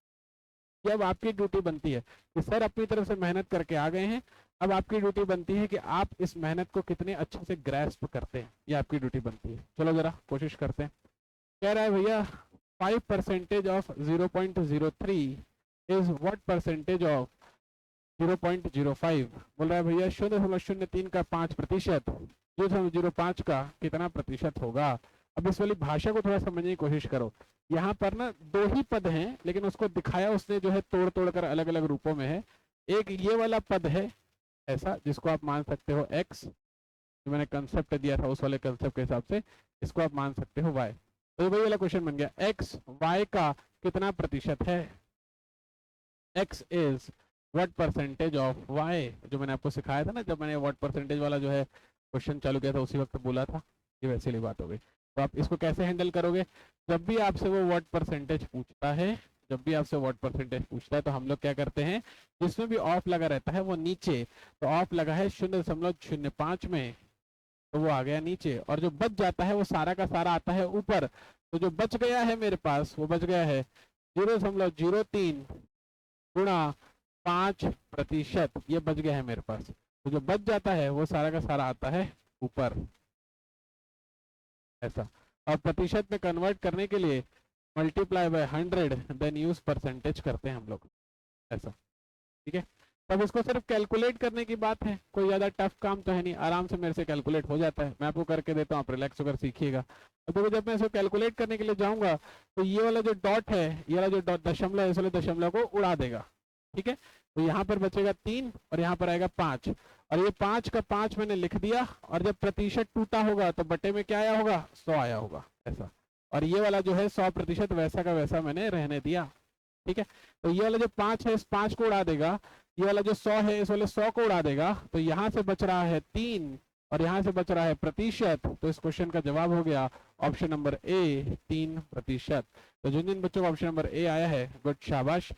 ये अब आपकी ड्यूटी बनती है कि सर अपनी तरफ से मेहनत करके आ गए हैं, अब आपकी ड्यूटी बनती है कि आप इस मेहनत को कितने अच्छे से ग्रैस्प करते हैं, ये आपकी ड्यूटी बनती है। चलो जरा कोशिश करते हैं। कह रहा है भैया 5% of 0.03 is what percentage of 0.05। बोल रहा है भैया 0.03 का 5%, 0.05 का कितना प्रतिशत होगा? अब इस वाली भाषा को थोड़ा समझने की कोशिश करो। यहाँ पर ना दो ही पद हैं, लेकिन उसको दिखाया उसने जो है तोड़ तोड़ कर अलग अलग रूपों में है। एक ये वाला पद है ऐसा, जिसको आप मान सकते हो x, जो मैंने कंसेप्ट दिया था उस वाले कंसेप्ट के हिसाब से इसको आप मान सकते हो y। तो वही वाला क्वेश्चन बन गया, x y का कितना प्रतिशत है? x is what percentage of y, जो मैंने आपको सिखाया था ना, जब मैंने व्हाट परसेंटेज वाला जो है क्वेश्चन चालू किया था उसी वक्त बोला था। ये वैसे वाली बात हो गई। तो आप इसको कैसे हैंडल करोगे? जब भी आपसे वो व्हाट परसेंटेज पूछता है, जब भी आपसे व्हाट परसेंटेज पूछता है, तो हम लोग क्या करते हैं, जिसमें भी ऑफ लगा रहता है वो नीचे, तो ऑफ लगा है 0.05 में, तो वो आ गया नीचे, और जो बच जाता है वो सारा का सारा आता है ऊपर। तो जो बच गया है मेरे पास, वो बच गया है 0.03 गुणा 5%, ये बच गया है मेरे पास। तो जो बच जाता है वो सारा का सारा आता है ऊपर, ऐसा। और प्रतिशत में कन्वर्ट करने के लिए multiply by 100 then use percentage करते हैं हम लोग, ऐसा, ठीक है। तब इसको सिर्फ कैलकुलेट करने की बात है, कोई ज्यादा टफ काम तो है नहीं, आराम से मेरे से कैलकुलेट हो जाता है। मैं आपको करके देता हूँ, आप रिलैक्स होकर सीखिएगा। तो देखो जब मैं इसको कैलकुलेट करने के लिए जाऊंगा, तो ये वाला जो डॉट है, ये वाला जो दशमलव है, इस वाले दशमलव को उड़ा देगा, ठीक है। तो यहाँ पर बचेगा 3 और यहाँ पर आएगा 5, और ये 5 का 5 मैंने लिख दिया, और जब प्रतिशत टूटा होगा तो बटे में क्या आया होगा? 100 आया होगा, ऐसा। और ये वाला जो है 100% वैसा का वैसा मैंने रहने दिया, ठीक है। तो ये वाला जो 5 है, इस 5 को उड़ा देगा, ये वाला जो 100 है, इस वाले 100 को उड़ा देगा। तो यहाँ से बच रहा है 3 और यहाँ से बच रहा है प्रतिशत। तो इस क्वेश्चन का जवाब हो गया ऑप्शन नंबर ए, 3%। तो जिन जिन बच्चों को ऑप्शन नंबर ए आया है, गुड, शाबाश,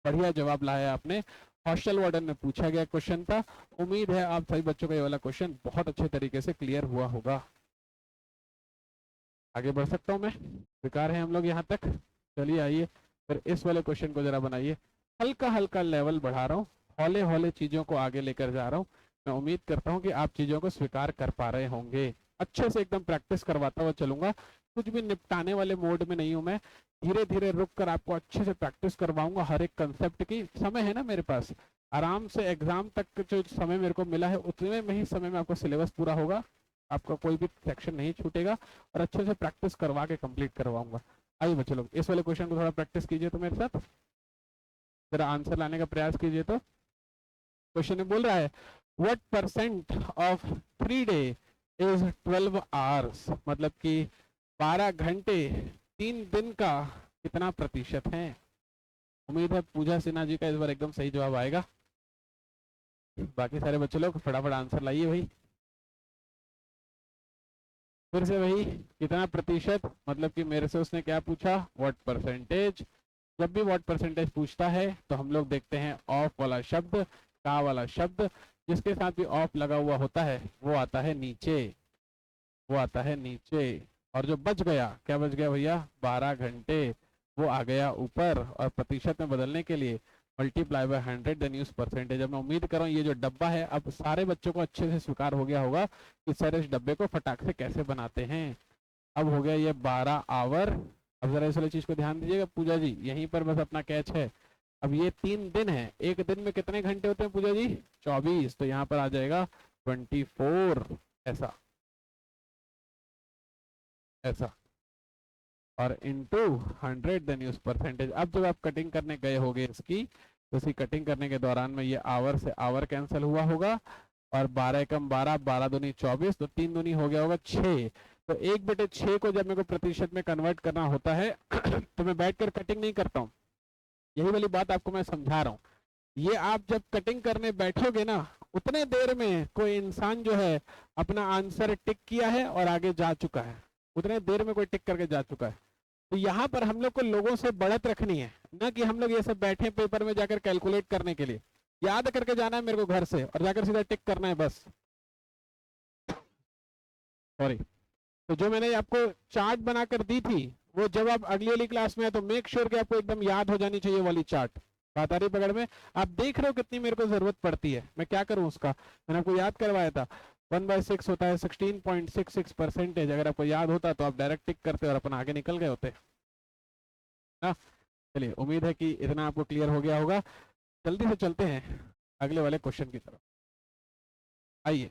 बढ़िया जवाब लाया आपने। हॉस्टल वार्डन में पूछा गया क्वेश्चन था। उम्मीद है आप सभी बच्चों का ये वाला क्वेश्चन बहुत अच्छे तरीके से क्लियर हुआ होगा। आगे बढ़ सकता हूँ मैं? बेकार है हम लोग यहाँ तक? चलिए आइए फिर इस वाले क्वेश्चन को जरा बनाइए। हल्का हल्का लेवल बढ़ा रहा हूँ, हौले हौले चीजों को आगे लेकर जा रहा हूँ। मैं उम्मीद करता हूँ कि आप चीजों को स्वीकार कर पा रहे होंगे। अच्छे से एकदम प्रैक्टिस करवाता हुआ चलूंगा, कुछ भी निपटाने वाले मोड में नहीं हूँ मैं। धीरे धीरे रुक कर आपको अच्छे से प्रैक्टिस करवाऊंगा हर एक कंसेप्ट की। समय है ना मेरे पास, आराम से एग्जाम तक जो समय मेरे को मिला है उतने में ही समय में आपको सिलेबस पूरा होगा, आपका कोई भी सेक्शन नहीं छूटेगा, और अच्छे से प्रैक्टिस करवा के कंप्लीट करवाऊंगा। आइए बच्चे लोग इस वाले क्वेश्चन को थोड़ा प्रैक्टिस कीजिए तो मेरे साथ, जरा आंसर लाने का प्रयास कीजिए। तो क्वेश्चन में बोल रहा है what percent of 3 day is 12 hours, मतलब कि 12 घंटे 3 दिन का कितना प्रतिशत है? उम्मीद है पूजा सिन्हा जी का इस बार एकदम सही जवाब आएगा। बाकी सारे बच्चे लोग फटाफट आंसर लाइए भाई। फिर से वही, कितना प्रतिशत, मतलब कि मेरे से उसने क्या पूछा? What percentage. जब भी व्हाट परसेंटेज पूछता है तो हम लोग देखते हैं ऑफ वाला शब्द, का वाला शब्द, जिसके साथ भी ऑफ लगा हुआ होता है वो आता है नीचे, वो आता है नीचे। और जो बच गया, क्या बच गया भैया? 12 घंटे, वो आ गया ऊपर। और प्रतिशत में बदलने के लिए multiply by 100 then use percentage. अब मैं उम्मीद कर रहा हूँ ये जो डब्बा है अब सारे बच्चों को अच्छे से स्वीकार हो गया होगा कि सर इस डब्बे को फटाक से कैसे बनाते हैं। अब हो गया ये 12 आवर। अब जरा इस वाली चीज को ध्यान दीजिएगा पूजा जी, यहीं पर बस अपना कैच है। अब ये 3 दिन है, एक दिन में कितने घंटे होते हैं पूजा जी? 24। तो यहाँ पर आ जाएगा 24 ऐसा ऐसा और इनटू 100 देन यूज परसेंटेज। अब जब आप कटिंग करने गए होगे इसकी, तो इसकी कटिंग करने के दौरान में ये आवर से आवर कैंसिल हुआ होगा और 12 एकम 12, 12 दूनी 24, तो 3 दूनी हो गया होगा 6। तो 1/6 को जब मेरे को प्रतिशत में कन्वर्ट करना होता है तो मैं बैठकर कटिंग नहीं करता हूँ। यही वाली बात आपको मैं समझा रहा हूँ। ये आप जब कटिंग करने बैठोगे ना, उतने देर में कोई इंसान जो है अपना आंसर टिक किया है और आगे जा चुका है, उतने देर में कोई टिक करके जा चुका है। तो यहाँ पर हम लोग को लोगों से बढ़त रखनी है, ना कि हम लोग ये सब बैठे पेपर में जाकर कैलकुलेट करने के लिए। याद करके जाना है मेरे को घर से और जाकर सीधा टिक करना है बस। सॉरी। तो जो मैंने आपको चार्ट बनाकर दी थी वो जब आप अगली वाली क्लास में है तो मेक श्योर कि आपको एकदम याद हो जानी चाहिए वाली चार्ट। बात आ रही पकड़ में? आप देख रहे हो कितनी मेरे को जरूरत पड़ती है, मैं क्या करूं उसका। मैंने आपको याद करवाया था 1/6 होता है 16.66%। अगर आपको याद होता तो आप डायरेक्ट टिक करते और अपन आगे निकल गए होते ना। चलिए, उम्मीद है कि इतना आपको क्लियर हो गया होगा। जल्दी से चलते हैं अगले वाले क्वेश्चन की तरफ। आइए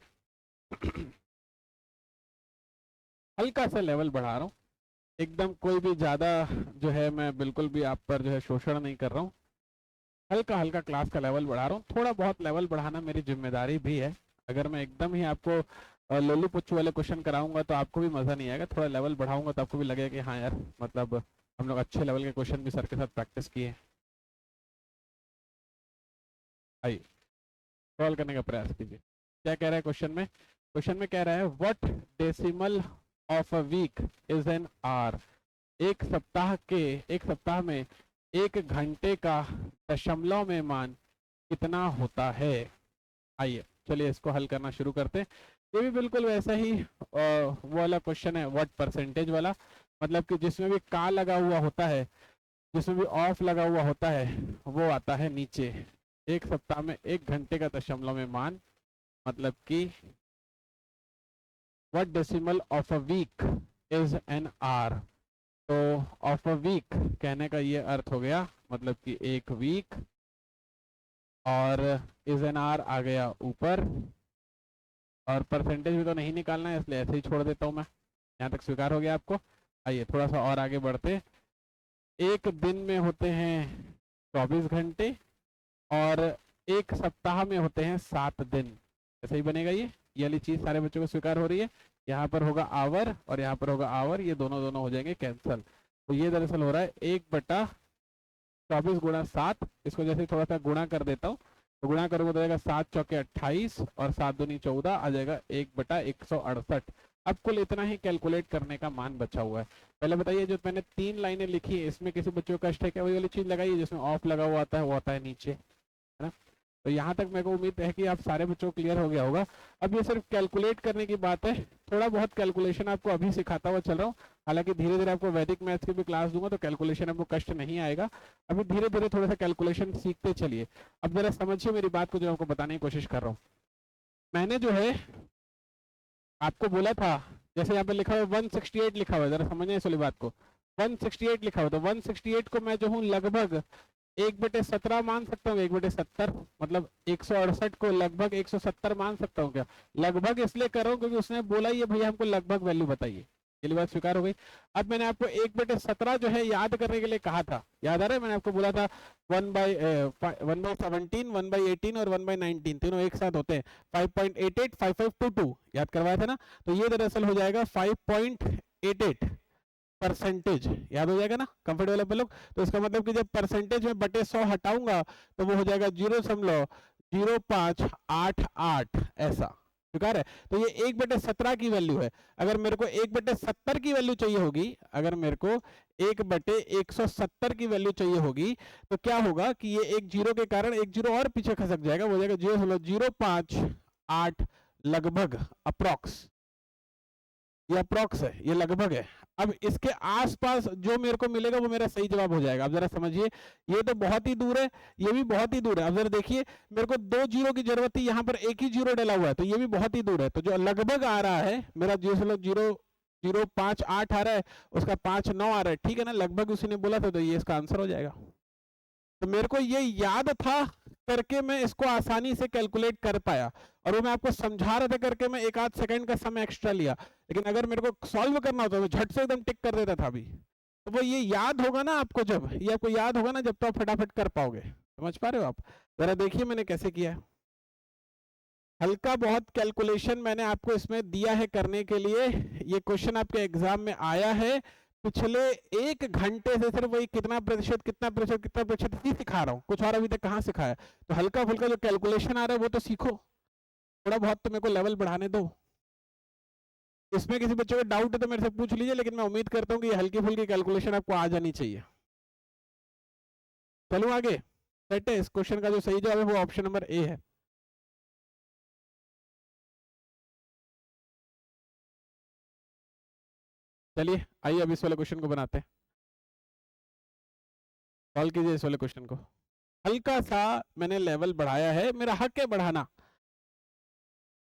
हल्का सा लेवल बढ़ा रहा हूँ, एकदम कोई भी ज्यादा जो है मैं बिल्कुल भी आप पर जो है शोषण नहीं कर रहा हूँ। हल्का हल्का क्लास का लेवल बढ़ा रहा हूँ। थोड़ा बहुत लेवल बढ़ाना मेरी जिम्मेदारी भी है। अगर मैं एकदम ही आपको लोलू पुच्चू वाले क्वेश्चन कराऊंगा तो आपको भी मजा नहीं आएगा। थोड़ा लेवल बढ़ाऊंगा तो आपको भी लगेगा कि हाँ यार, मतलब हम लोग अच्छे लेवल के क्वेश्चन भी सर के साथ प्रैक्टिस किए। आइए सॉल्व करने का प्रयास कीजिए। क्या कह रहा है क्वेश्चन में? क्वेश्चन में कह रहा है what decimal of a week is an hour. एक सप्ताह में एक घंटे का दशमलव में मान कितना होता है। आइए चलिए इसको हल करना शुरू करते हैं। ये भी बिल्कुल वैसा ही वो वाला क्वेश्चन है, व्हाट परसेंटेज वाला। मतलब कि जिसमें भी का लगा हुआ होता है, जिसमें भी ऑफ लगा हुआ होता है, वो आता है नीचे। एक सप्ताह में एक घंटे का दशमलव में मान, मतलब कि what decimal of a week is an hour. तो ऑफ अ वीक कहने का ये अर्थ हो गया, मतलब कि एक वीक, और इज एन आवर आ गया ऊपर, और परसेंटेज भी तो नहीं निकालना है इसलिए ऐसे ही छोड़ देता हूँ मैं। यहाँ तक स्वीकार हो गया आपको? आइए थोड़ा सा और आगे बढ़ते। एक दिन में होते हैं 24 घंटे और एक सप्ताह में होते हैं 7 दिन। ऐसे ही बनेगा ये वाली चीज सारे बच्चों को स्वीकार हो रही है। यहाँ पर होगा आवर और यहाँ पर होगा आवर, ये दोनों हो जाएंगे कैंसल। तो ये दरअसल हो रहा है 1/24 गुणा 7। इसको जैसे थोड़ा सा गुणा कर देता हूँ तो गुणा करोगे तो जाएगा 7 चौके 28 और 7 दूनी 14 आ जाएगा 1/168। अब कुल इतना ही कैलकुलेट करने का मान बचा हुआ है। पहले बताइए जो मैंने 3 लाइनें लिखी है इसमें किसी बच्चों का कष्ट है क्या? वही वाली चीज लगाइए जिसमें ऑफ लगा हुआ आता है, वो आता है नीचे, है ना। तो यहाँ तक मेरे को उम्मीद है कि आप सारे बच्चों को क्लियर हो गया होगा। अब ये सिर्फ कैलकुलेट करने की बात है। थोड़ा बहुत कैलकुलेशन आपको अभी सिखाता हुआ चल रहा हूँ, हालांकि धीरे धीरे आपको वैदिक मैथ्स की भी क्लास दूंगा तो कैलकुलेशन आपको कष्ट नहीं आएगा। अभी धीरे धीरे थोड़ा सा कैलकुलेशन सीखते चलिए। अब जरा समझिए मेरी बात को जो आपको बताने की कोशिश कर रहा हूँ। मैंने जो है आपको बोला था, जैसे यहाँ पे लिखा हुआ 168 लिखा हुआ है, जरा समझिए इस वाली बात को। 168 लिखा हुआ तो 168 को मैं जो हूँ लगभग 1/17 मान सकता हूँ। 1/70 मतलब 168 को लगभग 170 मान सकता हूँ क्या? लगभग इसलिए कर रहा हूँ क्योंकि उसने बोला ये भैया हमको लगभग वैल्यू बताइए। ये बात स्वीकार हो गई। अब मैंने आपको 1/17 जो है याद करने के लिए कहा था, याद आ रहा है? मैंने आपको बोला था 1/17, 1/18 और 1/19 तीनों एक साथ होते हैं 5.88 5522, याद करवाया था ना। तो ये दरअसल हो जाएगा 5.88%। याद हो जाएगा ना कंफर्टेबल लोग। तो इसका मतलब कि जब परसेंटेज में बटे 100 हटाऊंगा तो वो हो जाएगा 0.0588 ऐसा। स्वीकार है? तो ये 1/17 की वैल्यू है। अगर मेरे को 1/70 की वैल्यू चाहिए होगी, अगर मेरे को 1/170 की वैल्यू चाहिए होगी तो क्या होगा कि ये एक जीरो के कारण एक जीरो और पीछे खसक जाएगा, वो हो जाएगा 0.058 लगभग अप्रॉक्स। ये अप्रॉक्स है, ये लगभग है। अब इसके आसपास जो मेरे को मिलेगा वो मेरा सही जवाब हो जाएगा। अब जरा समझिए, ये तो बहुत ही दूर है, ये भी बहुत ही दूर है। अब जरा देखिए, मेरे को 2 जीरो की जरूरत थी, यहाँ पर एक ही जीरो डला हुआ है, तो ये भी बहुत ही दूर है। तो जो लगभग आ रहा है मेरा 0.058 आ रहा है, उसका 59 आ रहा है, ठीक है ना, लगभग उसी ने बोला था, तो ये इसका आंसर हो जाएगा। तो मेरे को ये याद था करके मैं इसको आसानी से कैलकुलेट कर पाया, और वो मैं आपको समझा रहा था करके मैं एक आध सेकंड का समय एक्स्ट्रा लिया। लेकिन अगर मेरे को सॉल्व करना होता तो झट से एकदम टिक कर देता था अभी। तो वो ये याद होगा ना आपको, जब ये आपको याद होगा ना, जब तो आप फटाफट कर पाओगे। समझ पा रहे हो आप? जरा देखिए मैंने कैसे किया है। हल्का बहुत कैलकुलेशन मैंने आपको इसमें दिया है करने के लिए। ये क्वेश्चन आपके एग्जाम में आया है, पिछले 1 घंटे से सिर्फ वही कितना प्रतिशत ही सिखा रहा हूँ, कुछ और अभी तक कहाँ सिखाया। तो हल्का फुल्का जो कैलकुलेशन आ रहा है वो तो सीखो, थोड़ा बहुत तो मेरे को लेवल बढ़ाने दो। इसमें किसी बच्चे को डाउट है तो मेरे से पूछ लीजिए, लेकिन मैं उम्मीद करता हूँ कि ये हल्की फुल्की कैलकुलेशन आपको आ जानी चाहिए। चलो आगे, सेट है। इस क्वेश्चन का जो सही जवाब है वो ऑप्शन नंबर ए है। चलिए आइए अब इस वाले क्वेश्चन को बनाते हैं। सॉल्व कीजिए इस वाले क्वेश्चन को। हल्का सा मैंने लेवल बढ़ाया है, मेरा हक है बढ़ाना।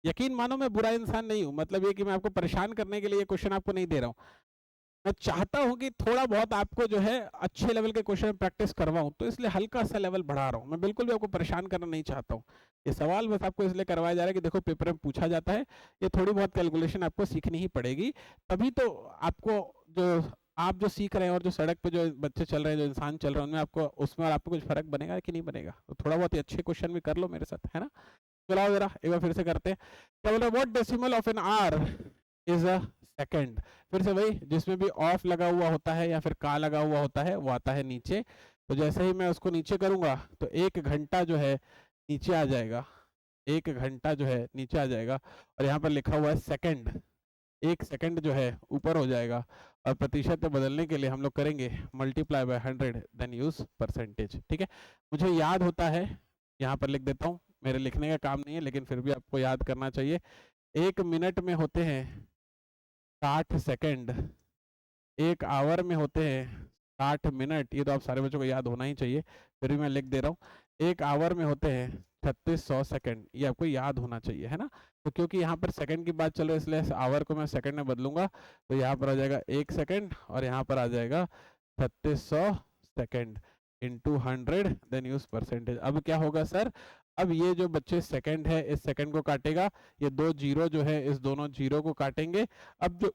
यकीन मानो मैं बुरा इंसान नहीं हूं, मतलब ये कि मैं आपको परेशान करने के लिए ये क्वेश्चन आपको नहीं दे रहा हूं। मैं चाहता हूं कि थोड़ा बहुत आपको जो है अच्छे लेवल के क्वेश्चन प्रैक्टिस करवाऊं, तो इसलिए हल्का सा लेवल बढ़ा रहा हूं। मैं बिल्कुल भी आपको परेशान करना नहीं चाहता हूं। ये सवाल बस आपको इसलिए करवाया जा रहा है कि देखो पेपर में पूछा जाता है, ये थोड़ी बहुत कैलकुलेशन आपको सीखनी ही पड़ेगी, तभी तो आपको जो आप जो सीख रहे हैं और जो सड़क पे जो बच्चे चल रहे हैं, जो इंसान चल रहे हैं, उनमें आपको उसमें और आपको कुछ फर्क बनेगा कि नहीं बनेगा। तो थोड़ा बहुत अच्छे क्वेश्चन भी कर लो मेरे साथ, है ना। चलाओ जरा एक बार फिर से करते हैं। क्या बोल रहा है, what decimal of an hour is a second. फिर से वही, जिसमें भी ऑफ लगा हुआ होता है या फिर का लगा हुआ होता है वो आता है नीचे। तो जैसे ही मैं उसको नीचे करूंगा तो 1 घंटा जो है नीचे आ जाएगा, 1 घंटा जो है नीचे आ जाएगा, और यहाँ पर लिखा हुआ है सेकंड, 1 सेकंड जो है ऊपर हो जाएगा। और प्रतिशत में बदलने के लिए हम लोग करेंगे multiply by 100 then use percentage. ठीक है, मुझे याद होता है, यहाँ पर लिख देता हूँ, मेरे लिखने का काम नहीं है लेकिन फिर भी आपको याद करना चाहिए। 1 मिनट में होते हैं 60 सेकंड, 1 आवर में होते हैं 60 मिनट। ये तो आप सारे बच्चों को याद होना ही चाहिए, फिर भी मैं लिख दे रहा हूँ। 1 आवर में होते हैं 3600 सेकंड, ये आपको याद होना चाहिए, है ना। तो क्योंकि यहाँ पर सेकंड की बात चल रही है इसलिए आवर को मैं सेकंड में बदलूंगा, तो यहाँ पर आ जाएगा 1 सेकंड और यहाँ पर आ जाएगा 3600 second into 100 then use percentage. अब क्या होगा सर, अब ये जो बच्चे सेकंड है इस सेकंड को काटेगा, ये 2 जीरो जो है इस दोनों जीरो को काटेंगे। अब जो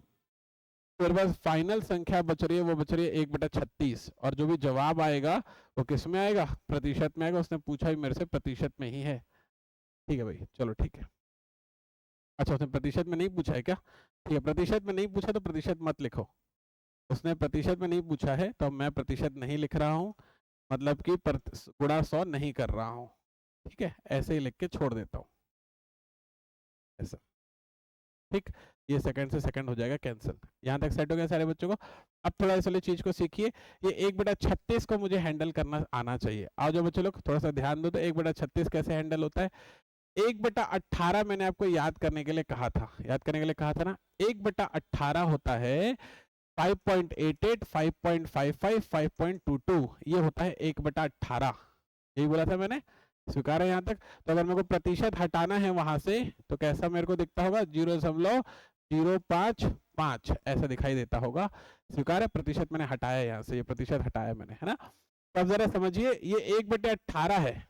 मेरे पास फाइनल संख्या बच रही है वो बच रही है 1/36, और जो भी जवाब आएगा वो किस में आएगा, प्रतिशत में आएगा। उसने पूछा भी मेरे से प्रतिशत में ही है। ठीक है भाई, चलो ठीक है। अच्छा, उसने प्रतिशत में नहीं पूछा है क्या? ठीक है, प्रतिशत में नहीं पूछा तो प्रतिशत मत लिखो। उसने प्रतिशत में नहीं पूछा है तो मैं प्रतिशत नहीं लिख रहा हूँ, मतलब कि गुणा 100 नहीं कर रहा हूँ। ठीक है, ऐसे ही लिख के छोड़ देता हूँ, ऐसा। ठीक, ये सेकंड से सेकंड हो जाएगा कैंसिल। यहाँ तक सेट हो गया सारे बच्चों को। अब थोड़ा इस वाली चीज को सीखिए, ये 1/36 को मुझे हैंडल करना आना चाहिए। आओ जो बच्चे लोग थोड़ा सा ध्यान दो, तो 1/36 कैसे हैंडल होता है। 1/18 मैंने आपको याद करने के लिए कहा था, याद करने के लिए कहा था ना। 1/18 होता है 5.88, 5.55, 5.22, ये होता है 1/18। यही बोला था मैंने, स्वीकार है यहाँ तक। तो अगर मेरे को प्रतिशत हटाना है वहां से तो कैसा मेरे को दिखता होगा, 0.055 ऐसा दिखाई देता होगा। स्वीकार है, प्रतिशत मैंने हटाया यहाँ से, ये प्रतिशत हटाया मैंने, है ना। तो अब जरा समझिए, ये 1/18 है,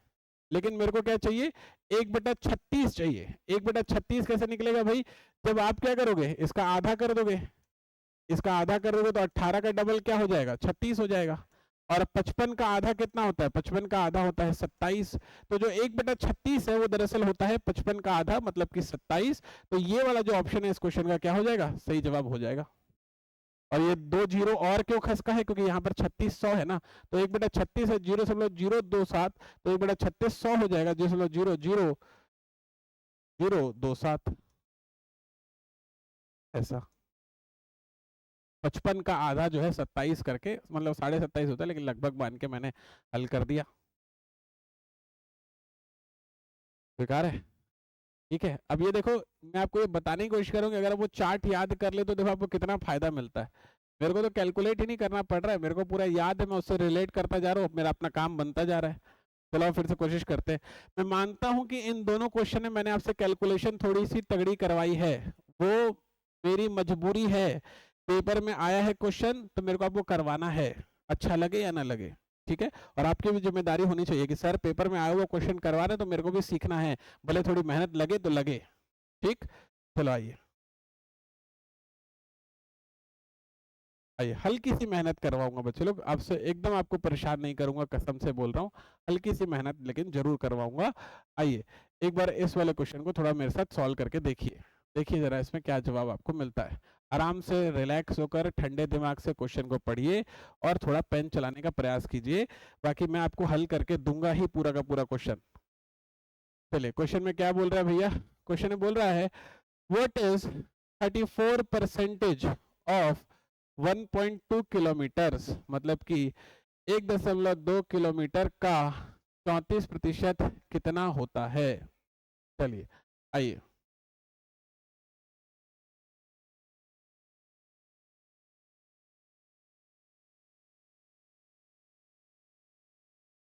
लेकिन मेरे को क्या चाहिए, 1/36 चाहिए। 1/36 कैसे निकलेगा भाई, जब आप क्या करोगे, इसका आधा कर दोगे, इसका आधा कर दोगे तो 18 का डबल क्या हो जाएगा, 36 हो जाएगा। और 55 का आधा कितना होता है, 55 का आधा होता है 27। तो जो 1/36 है वो दरअसल होता है 55 का आधा, मतलब कि 27। तो ये वाला जो ऑप्शन है इस क्वेश्चन का क्या हो जाएगा, सही जवाब हो जाएगा। और ये 2 जीरो और क्यों खसका है, क्योंकि यहाँ पर 3600 है ना, तो 1/36 है 0.027, तो 1/3600 हो जाएगा 0.00027, ऐसा। 55 का आधा जो है 27 करके, मतलब 27.5 होता है, लेकिन लगभग मान के मैंने हल कर दिया। बेकार है। ठीक है, अब ये देखो, मैं आपको ये बताने की कोशिश करूंगी, अगर वो चार्ट याद कर ले तो देखो आपको कितना फायदा मिलता है। मेरे को तो कैलकुलेट ही नहीं करना पड़ रहा है, मेरे को पूरा याद है, मैं उससे रिलेट करता जा रहा हूँ, मेरा अपना काम बनता जा रहा है। चलो फिर से कोशिश करते हैं। मैं मानता हूं कि इन दोनों क्वेश्चन में मैंने आपसे कैलकुलेशन थोड़ी सी तगड़ी करवाई है, वो मेरी मजबूरी है। पेपर में आया है क्वेश्चन तो मेरे को आपको करवाना है, अच्छा लगे या ना लगे। ठीक है, और आपकी भी जिम्मेदारी होनी चाहिए कि सर पेपर में आया हुआ क्वेश्चन करवा रहे तो मेरे को भी सीखना है, भले थोड़ी मेहनत लगे तो लगे। ठीक, चलो आइए आइए, हल्की सी मेहनत करवाऊंगा बच्चे लोग आपसे, एकदम आपको परेशान नहीं करूंगा, कसम से बोल रहा हूँ। हल्की सी मेहनत लेकिन जरूर करवाऊंगा। आइए एक बार इस वाले क्वेश्चन को थोड़ा मेरे साथ सॉल्व करके देखिए, देखिए जरा इसमें क्या जवाब आपको मिलता है। आराम से रिलैक्स होकर ठंडे दिमाग से क्वेश्चन को पढ़िए और थोड़ा पेन चलाने का प्रयास कीजिए, बाकी मैं आपको हल करके दूंगा ही पूरा का पूरा क्वेश्चन। चलिए क्वेश्चन में क्या बोल रहा है भैया, क्वेश्चन में बोल रहा है व्हाट इज 34% ऑफ 1.2 किलोमीटर्स, मतलब कि 1.2 किलोमीटर का 34% कितना होता है। चलिए आइए,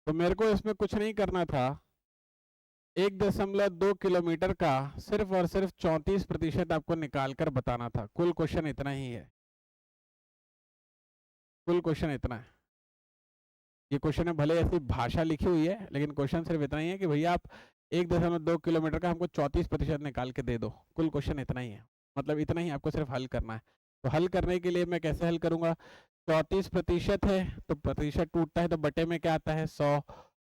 तो मेरे को इसमें कुछ नहीं करना था, 1.2 किलोमीटर का सिर्फ और सिर्फ 34% आपको निकाल कर बताना था। कुल क्वेश्चन इतना ही है, कुल क्वेश्चन इतना है। ये क्वेश्चन में भले ऐसी भाषा लिखी हुई है लेकिन क्वेश्चन सिर्फ इतना ही है कि भैया आप 1.2 किलोमीटर का हमको 34% निकाल के दे दो। कुल क्वेश्चन इतना ही है, मतलब इतना ही आपको सिर्फ हल करना है। तो हल करने के लिए मैं कैसे हल करूंगा, 34% है तो प्रतिशत टूटता है तो बटे में क्या आता है 100।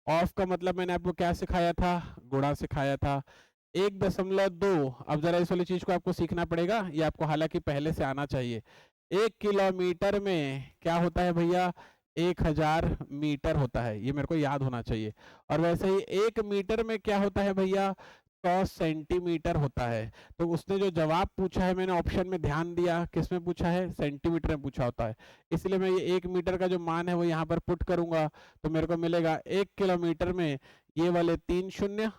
ऑफ का मतलब मैंने आपको क्या सिखाया था, गुणा सिखाया था। 1.2, अब जरा इस वाली चीज को आपको सीखना पड़ेगा, ये आपको हालांकि पहले से आना चाहिए। 1 किलोमीटर में क्या होता है भैया, 1000 मीटर होता है, ये मेरे को याद होना चाहिए। और वैसे ही 1 मीटर में क्या होता है भैया, 100 सेंटीमीटर होता है। तो उसने जो जवाब पूछा है, मैंने ऑप्शन में ध्यान दिया, किस में पूछा है, सेंटीमीटर में पूछा होता है, इसलिए मैं ये 1 मीटर का जो मान है वो यहाँ पर पुट करूंगा, तो मेरे को मिलेगा 1 किलोमीटर में ये वाले 3 शून्य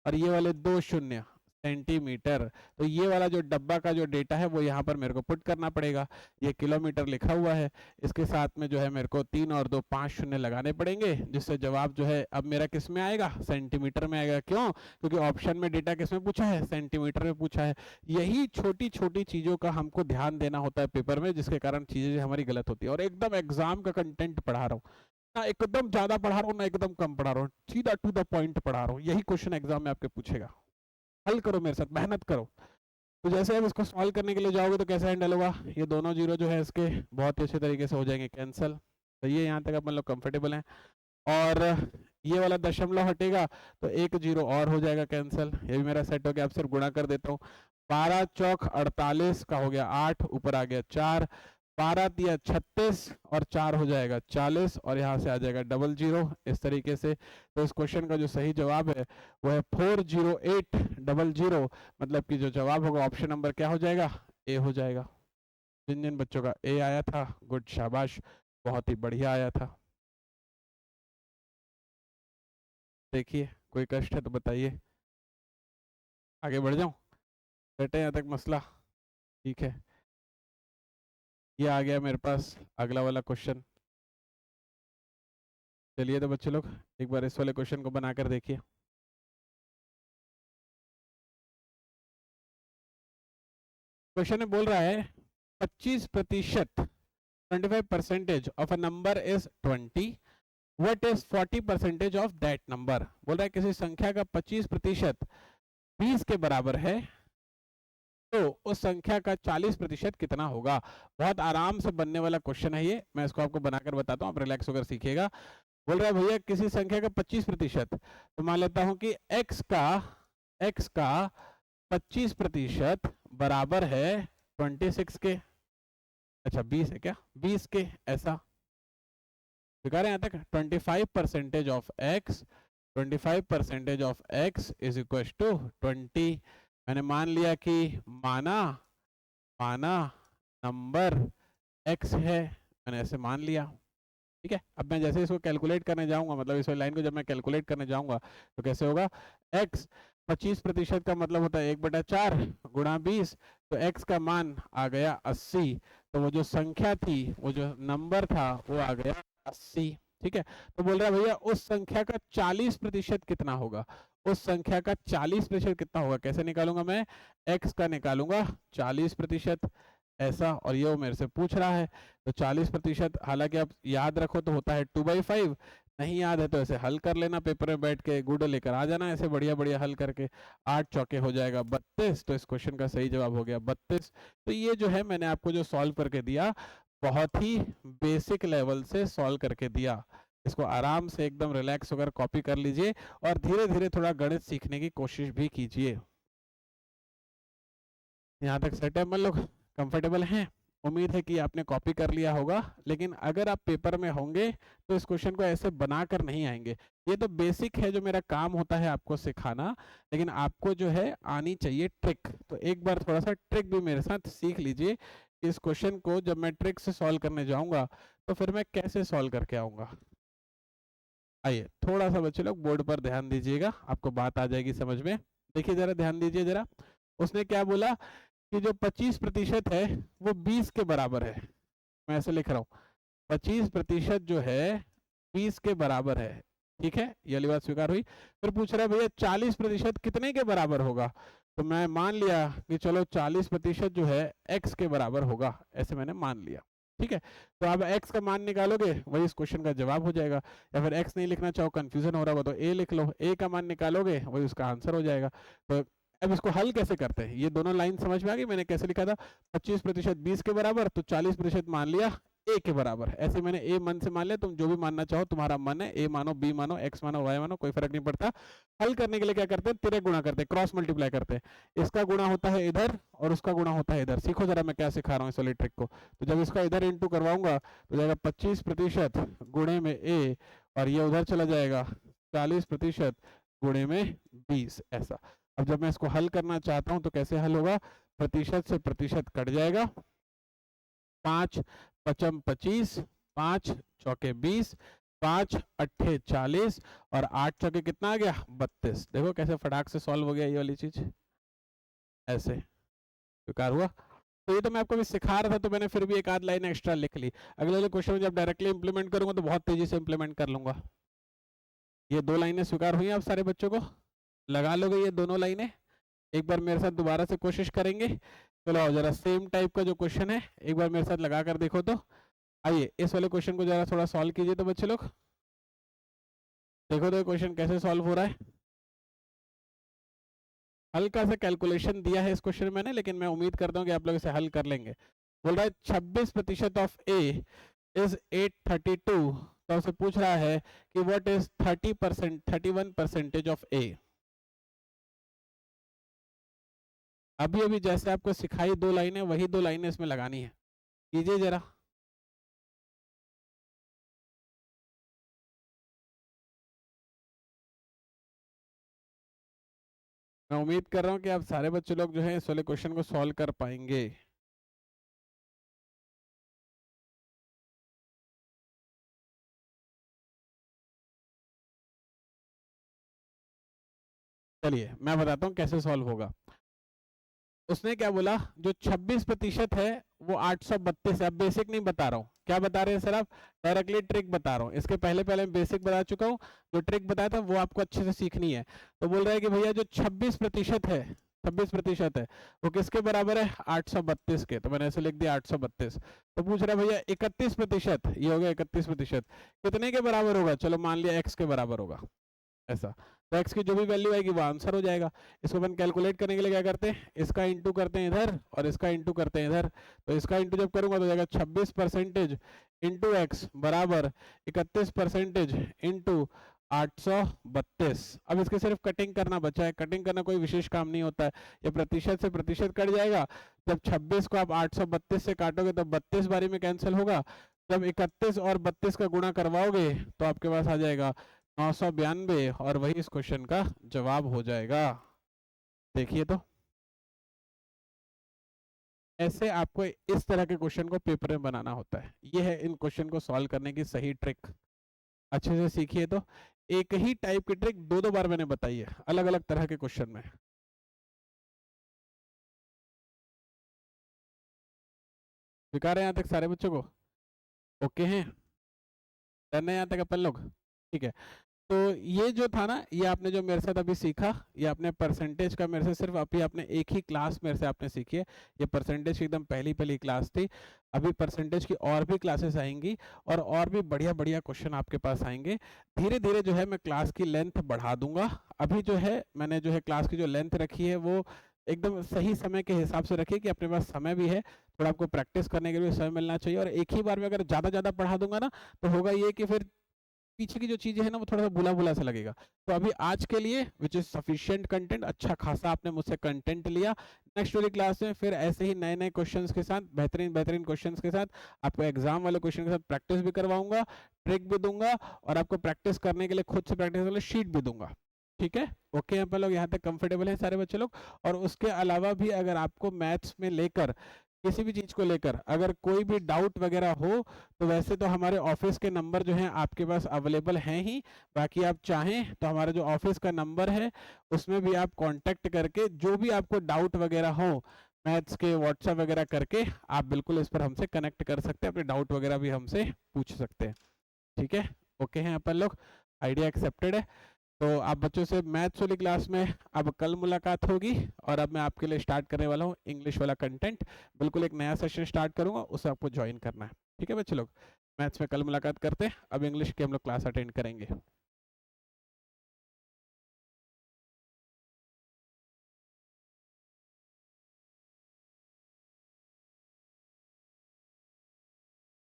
और ये वाले 2 शून्य सेंटीमीटर। तो ये वाला जो डब्बा का जो डेटा है वो यहाँ पर मेरे को पुट करना पड़ेगा। ये किलोमीटर लिखा हुआ है, इसके साथ में जो है मेरे को 3 और 2 5 शून्य लगाने पड़ेंगे, जिससे जवाब जो है अब मेरा किस में आएगा, सेंटीमीटर में आएगा। क्यों, क्योंकि ऑप्शन में डेटा किस में पूछा है, सेंटीमीटर में पूछा है। यही छोटी छोटी चीजों का हमको ध्यान देना होता है पेपर में, जिसके कारण चीजें हमारी गलत होती है। और एकदम एग्जाम का कंटेंट पढ़ा रहा हूँ, ना एकदम ज्यादा पढ़ा रहा हूँ ना एकदम कम पढ़ा रहा हूँ, सीधा टू द पॉइंट पढ़ा रहा हूँ। यही क्वेश्चन एग्जाम में आपके पूछेगा, हल करो मेरे साथ, मेहनत करो। तो जैसे आप इसको सॉल्व करने के लिए जाओगे तो कैसे हैंडल होगा, ये दोनों जीरो जो है इसके बहुत ही अच्छे तरीके से हो जाएंगे कैंसिल। तो ये यहाँ तक अपन लोग कंफर्टेबल हैं। और ये वाला दशमलव हटेगा तो एक जीरो और हो जाएगा कैंसिल, ये भी मेरा सेट हो गया। अब सिर्फ गुणा कर देता हूँ, 12 चौक 48 का हो गया 8, ऊपर आ गया 4, 12 दिया 36 और 4 हो जाएगा 40, और यहाँ से आ जाएगा डबल जीरो इस तरीके से। तो इस क्वेश्चन का जो सही जवाब है वो है 40800, मतलब कि जो जवाब होगा ऑप्शन नंबर क्या हो जाएगा, ए हो जाएगा। जिन जिन बच्चों का ए आया था गुड, शाबाश, बहुत ही बढ़िया आया था। देखिए कोई कष्ट है तो बताइए, आगे बढ़ जाऊं, बैठे यहाँ तक मसला, ठीक है। ये आ गया मेरे पास अगला वाला क्वेश्चन। चलिए तो बच्चे लोग एक बार इस वाले क्वेश्चन को बनाकर देखिए। क्वेश्चन में बोल रहा है 25%, 25% of a number is 20, what is 40% of that number. बोल रहा है किसी संख्या का 25% 20 के बराबर है, तो उस संख्या का 40% कितना होगा। बहुत आराम से बनने वाला क्वेश्चन है ये, मैं इसको आपको बनाकर बताता हूँ, आप रिलैक्स होकर सीखिएगा। बोल रहा है भैया किसी संख्या का 25%, तो मान लेता हूं कि x का 25% बराबर है 26 के, अच्छा 20 है क्या, 20 के, ऐसा दिखा रहे हैं यहाँ तक। 25% of x, 25% of x is equal to 20। मैंने मान लिया कि माना माना नंबर x है, मैंने ऐसे मान लिया। ठीक है, अब मैं जैसे इसको कैलकुलेट करने जाऊंगा, मतलब इस लाइन को जब मैं कैलकुलेट करने जाऊंगा तो कैसे होगा, x 25% का मतलब होता है 1/4 गुणा 20, तो x का मान आ गया 80। तो वो जो संख्या थी, वो जो नंबर था, वो आ गया 80। ठीक है, तो बोल रहा है भैया उस संख्या का 40% कितना होगा। उस संख्या का 40% कितना होगा, कैसे निकालूंगा मैं, x का निकालूंगा 40%, ऐसा। और ये वो मेरे से पूछ रहा है, तो 40%, हालांकि आप याद रखो तो होता है 2/5, नहीं याद है तो ऐसे हल कर लेना पेपर में बैठ के, गुड लेकर आ जाना ऐसे बढ़िया बढ़िया हल करके। 8 चौके हो जाएगा 32, तो इस क्वेश्चन का सही जवाब हो गया 32। तो ये जो है मैंने आपको जो सॉल्व करके दिया, बहुत ही बेसिक लेवल से सॉल्व करके दिया। इसको आराम से एकदम रिलैक्स होकर कॉपी कर लीजिए और धीरे धीरे थोड़ा गणित सीखने की कोशिश भी कीजिए। यहाँ तक सेट है, हम लोग कंफर्टेबल हैं। उम्मीद है कि आपने कॉपी कर लिया होगा, लेकिन अगर आप पेपर में होंगे तो इस क्वेश्चन को ऐसे बनाकर नहीं आएंगे। ये तो बेसिक है जो मेरा काम होता है आपको सिखाना, लेकिन आपको जो है आनी चाहिए ट्रिक। तो एक बार थोड़ा सा ट्रिक भी मेरे साथ सीख लीजिए कि इस क्वेश्चन को जब मैं ट्रिक से सॉल्व करने जाऊंगा तो फिर मैं कैसे सॉल्व करके आऊंगा। आइए थोड़ा सा बच्चे लोग बोर्ड पर ध्यान दीजिएगा, आपको बात आ जाएगी समझ में। देखिए जरा, ध्यान दीजिए जरा, उसने क्या बोला कि जो 25% है वो 20 के बराबर है। मैं ऐसे लिख रहा हूँ, 25% जो है 20 के बराबर है। ठीक है, ये वाली बात स्वीकार हुई। फिर पूछ रहा है भैया 40% कितने के बराबर होगा। तो मैं मान लिया कि चलो 40% जो है x के बराबर होगा, ऐसे मैंने मान लिया। ठीक है, तो अब x का मान निकालोगे वही इस क्वेश्चन का जवाब हो जाएगा। या फिर x नहीं लिखना चाहो, कंफ्यूजन हो रहा हो तो a लिख लो, a का मान निकालोगे वही उसका आंसर हो जाएगा। तो अब इसको हल कैसे करते हैं, ये दोनों लाइन समझ में आ गई। मैंने कैसे लिखा था, 25% 20 के बराबर, तो 40% मान लिया a के बराबर। ऐसे मैंने a मन से मान लिया, तुम जो भी मानना चाहो तुम्हारा मन है, a मानो, b मानो, x मानो, y मानो, कोई फर्क नहीं पड़ता। हल करने के लिए क्या करते हैं, तिरक गुणा करते हैं, क्रॉस मल्टीप्लाई करते हैं। इसका गुणा होता है इधर और उसका गुणा होता है इधर। सीखो जरा मैं क्या सिखा रहा हूँ इस वाली ट्रिक को। तो जब इसका इधर इंटू करवाऊंगा तो जाएगा 25% गुणे में a, और ये उधर चला जाएगा 40% गुणे में 20, ऐसा। अब जब मैं इसको हल करना चाहता हूं तो कैसे हल होगा, प्रतिशत से प्रतिशत कट जाएगा, 5 पचम 25, 5 चौके 20, 5 अट्ठे 40, और 8 चौके कितना आ गया 32। देखो कैसे फटाक से सॉल्व हो गया ये वाली चीज, ऐसे स्वीकार हुआ। तो ये तो मैं आपको भी सिखा रहा था, तो मैंने फिर भी एक आध लाइन एक्स्ट्रा लिख ली। अगले वाले क्वेश्चन में जब डायरेक्टली इंप्लीमेंट करूंगा तो बहुत तेजी से इंप्लीमेंट कर लूंगा। ये 2 लाइनें स्वीकार हुई आप सारे बच्चों को, लगा लोगे ये दोनों लाइनें। एक बार मेरे साथ दोबारा से कोशिश करेंगे। चलो आओ जरा, सेम टाइप का जो क्वेश्चन है एक बार मेरे साथ लगा कर देखो तो। आइए इस वाले क्वेश्चन को जरा थोड़ा सॉल्व कीजिए तो बच्चे लोग, देखो तो क्वेश्चन कैसे सॉल्व हो रहा है। हल्का सा कैलकुलेशन दिया है इस क्वेश्चन में मैंने, लेकिन मैं उम्मीद करता हूँ कि आप लोग इसे हल कर लेंगे। बोल रहा है 26% ऑफ ए इज 832, तो आपसे पूछ रहा है कि व्हाट इज 30%, 31% ऑफ ए। अभी अभी जैसे आपको सिखाई 2 लाइनें, वही 2 लाइनें इसमें लगानी है, कीजिए जरा। मैं उम्मीद कर रहा हूँ कि आप सारे बच्चे लोग जो है इस वाले क्वेश्चन को सॉल्व कर पाएंगे। चलिए मैं बताता हूँ कैसे सॉल्व होगा। उसने क्या बोला, जो 26% है वो 832 है। अब बेसिक नहीं बता रहा हूँ, क्या बता रहे हैं सर आप, डायरेक्टली ट्रिक बता रहा हूँ। इसके पहले पहले बेसिक बता चुका हूँ, जो ट्रिक बताया था वो आपको अच्छे से सीखनी है। तो बोल रहा है कि भैया जो 26% है, 26% है वो किसके बराबर है, 832 के। तो मैंने ऐसे लिख दिया 832। तो पूछ रहा है भैया 31%, ये हो गया 31%, कितने के बराबर होगा। चलो मान लिया x के बराबर होगा, ऐसा। तो x की जो भी वैल्यू आएगी वो आंसर हो जाएगा। इसको अपन कैलकुलेट करने के लिए क्या करते हैं, इसका इंटू करते हैं इधर और इसका इंटू करते हैं इधर। तो इसका इंटू जब करूंगा तो जाएगा 26% इंटू एक्स बराबर 31% इंटू 832। अब इसके सिर्फ कटिंग करना बचा है, कटिंग करना कोई विशेष काम नहीं होता है, ये प्रतिशत से प्रतिशत कट जाएगा। जब 26 को आप 832 से काटोगे तो 32 बारी में कैंसिल होगा। जब 31 और 32 का गुणा करवाओगे तो आपके पास आ जाएगा 992, और वही इस क्वेश्चन का जवाब हो जाएगा। देखिए तो ऐसे आपको इस तरह के क्वेश्चन को पेपर में बनाना होता है। ये है इन क्वेश्चन को सॉल्व करने की सही ट्रिक। अच्छे से सीखिए। तो एक ही टाइप की ट्रिक दो दो बार मैंने बताई है अलग अलग तरह के क्वेश्चन में। स्वीकार है यहाँ तक सारे बच्चों को? ओके हैं? डन है यहाँ तक अपन लोग? ठीक है। तो ये जो था ना, ये आपने जो मेरे साथ अभी सीखा, ये आपने परसेंटेज का मेरे से सिर्फ अभी आपने एक ही क्लास मेरे से आपने सीखी है। ये परसेंटेज की एकदम पहली पहली क्लास थी। अभी परसेंटेज की और भी क्लासेस आएंगी और भी बढ़िया बढ़िया क्वेश्चन आपके पास आएंगे। धीरे धीरे जो है मैं क्लास की लेंथ बढ़ा दूंगा। अभी जो है मैंने जो है क्लास की जो लेंथ रखी है वो एकदम सही समय के हिसाब से रखिए कि अपने पास समय भी है, थोड़ा आपको प्रैक्टिस करने के लिए समय मिलना चाहिए। और एक ही बार में अगर ज़्यादा ज़्यादा पढ़ा दूंगा ना, तो होगा ये कि फिर पीछे की जो चीजें है ना वो थोड़ा सा बुला बुला सा लगेगा। तो अभी आज के लिए विच इज सफिशिएंट कंटेंट, अच्छा खासा आपने मुझसे कंटेंट लिया। नेक्स्ट वाली क्लास में फिर ऐसे ही नए नए क्वेश्चंस के साथ, बेहतरीन बेहतरीन क्वेश्चंस के साथ आपको एग्जाम वाले क्वेश्चन के साथ प्रैक्टिस भी करवाऊंगा, ट्रिक भी दूंगा, और आपको प्रैक्टिस करने के लिए खुद से प्रैक्टिस वाले शीट भी दूंगा। ठीक है? ओके, यहाँ पर लोग यहाँ तक कंफर्टेबल है सारे बच्चे लोग? और उसके अलावा भी अगर आपको मैथ्स में लेकर किसी भी चीज को लेकर अगर कोई भी डाउट वगैरह हो, तो वैसे तो हमारे ऑफिस के नंबर जो हैं आपके पास अवेलेबल हैं ही। बाकी आप चाहें तो हमारा जो ऑफिस का नंबर है उसमें भी आप कांटेक्ट करके जो भी आपको डाउट वगैरह हो मैथ्स के, व्हाट्सएप वगैरह करके आप बिल्कुल इस पर हमसे कनेक्ट कर सकते हैं, अपने डाउट वगैरह भी हमसे पूछ सकते हैं। ठीक है? ओके हैं अपन लोग? आइडिया एक्सेप्टेड है? तो आप बच्चों से मैथ्स वाली क्लास में अब कल मुलाकात होगी, और अब मैं आपके लिए स्टार्ट करने वाला हूँ इंग्लिश वाला कंटेंट। बिल्कुल एक नया सेशन स्टार्ट करूंगा, उसे आपको ज्वाइन करना है। ठीक है बच्चे लोग? मैथ्स में कल मुलाकात करते हैं, अब इंग्लिश की हम लोग क्लास अटेंड करेंगे।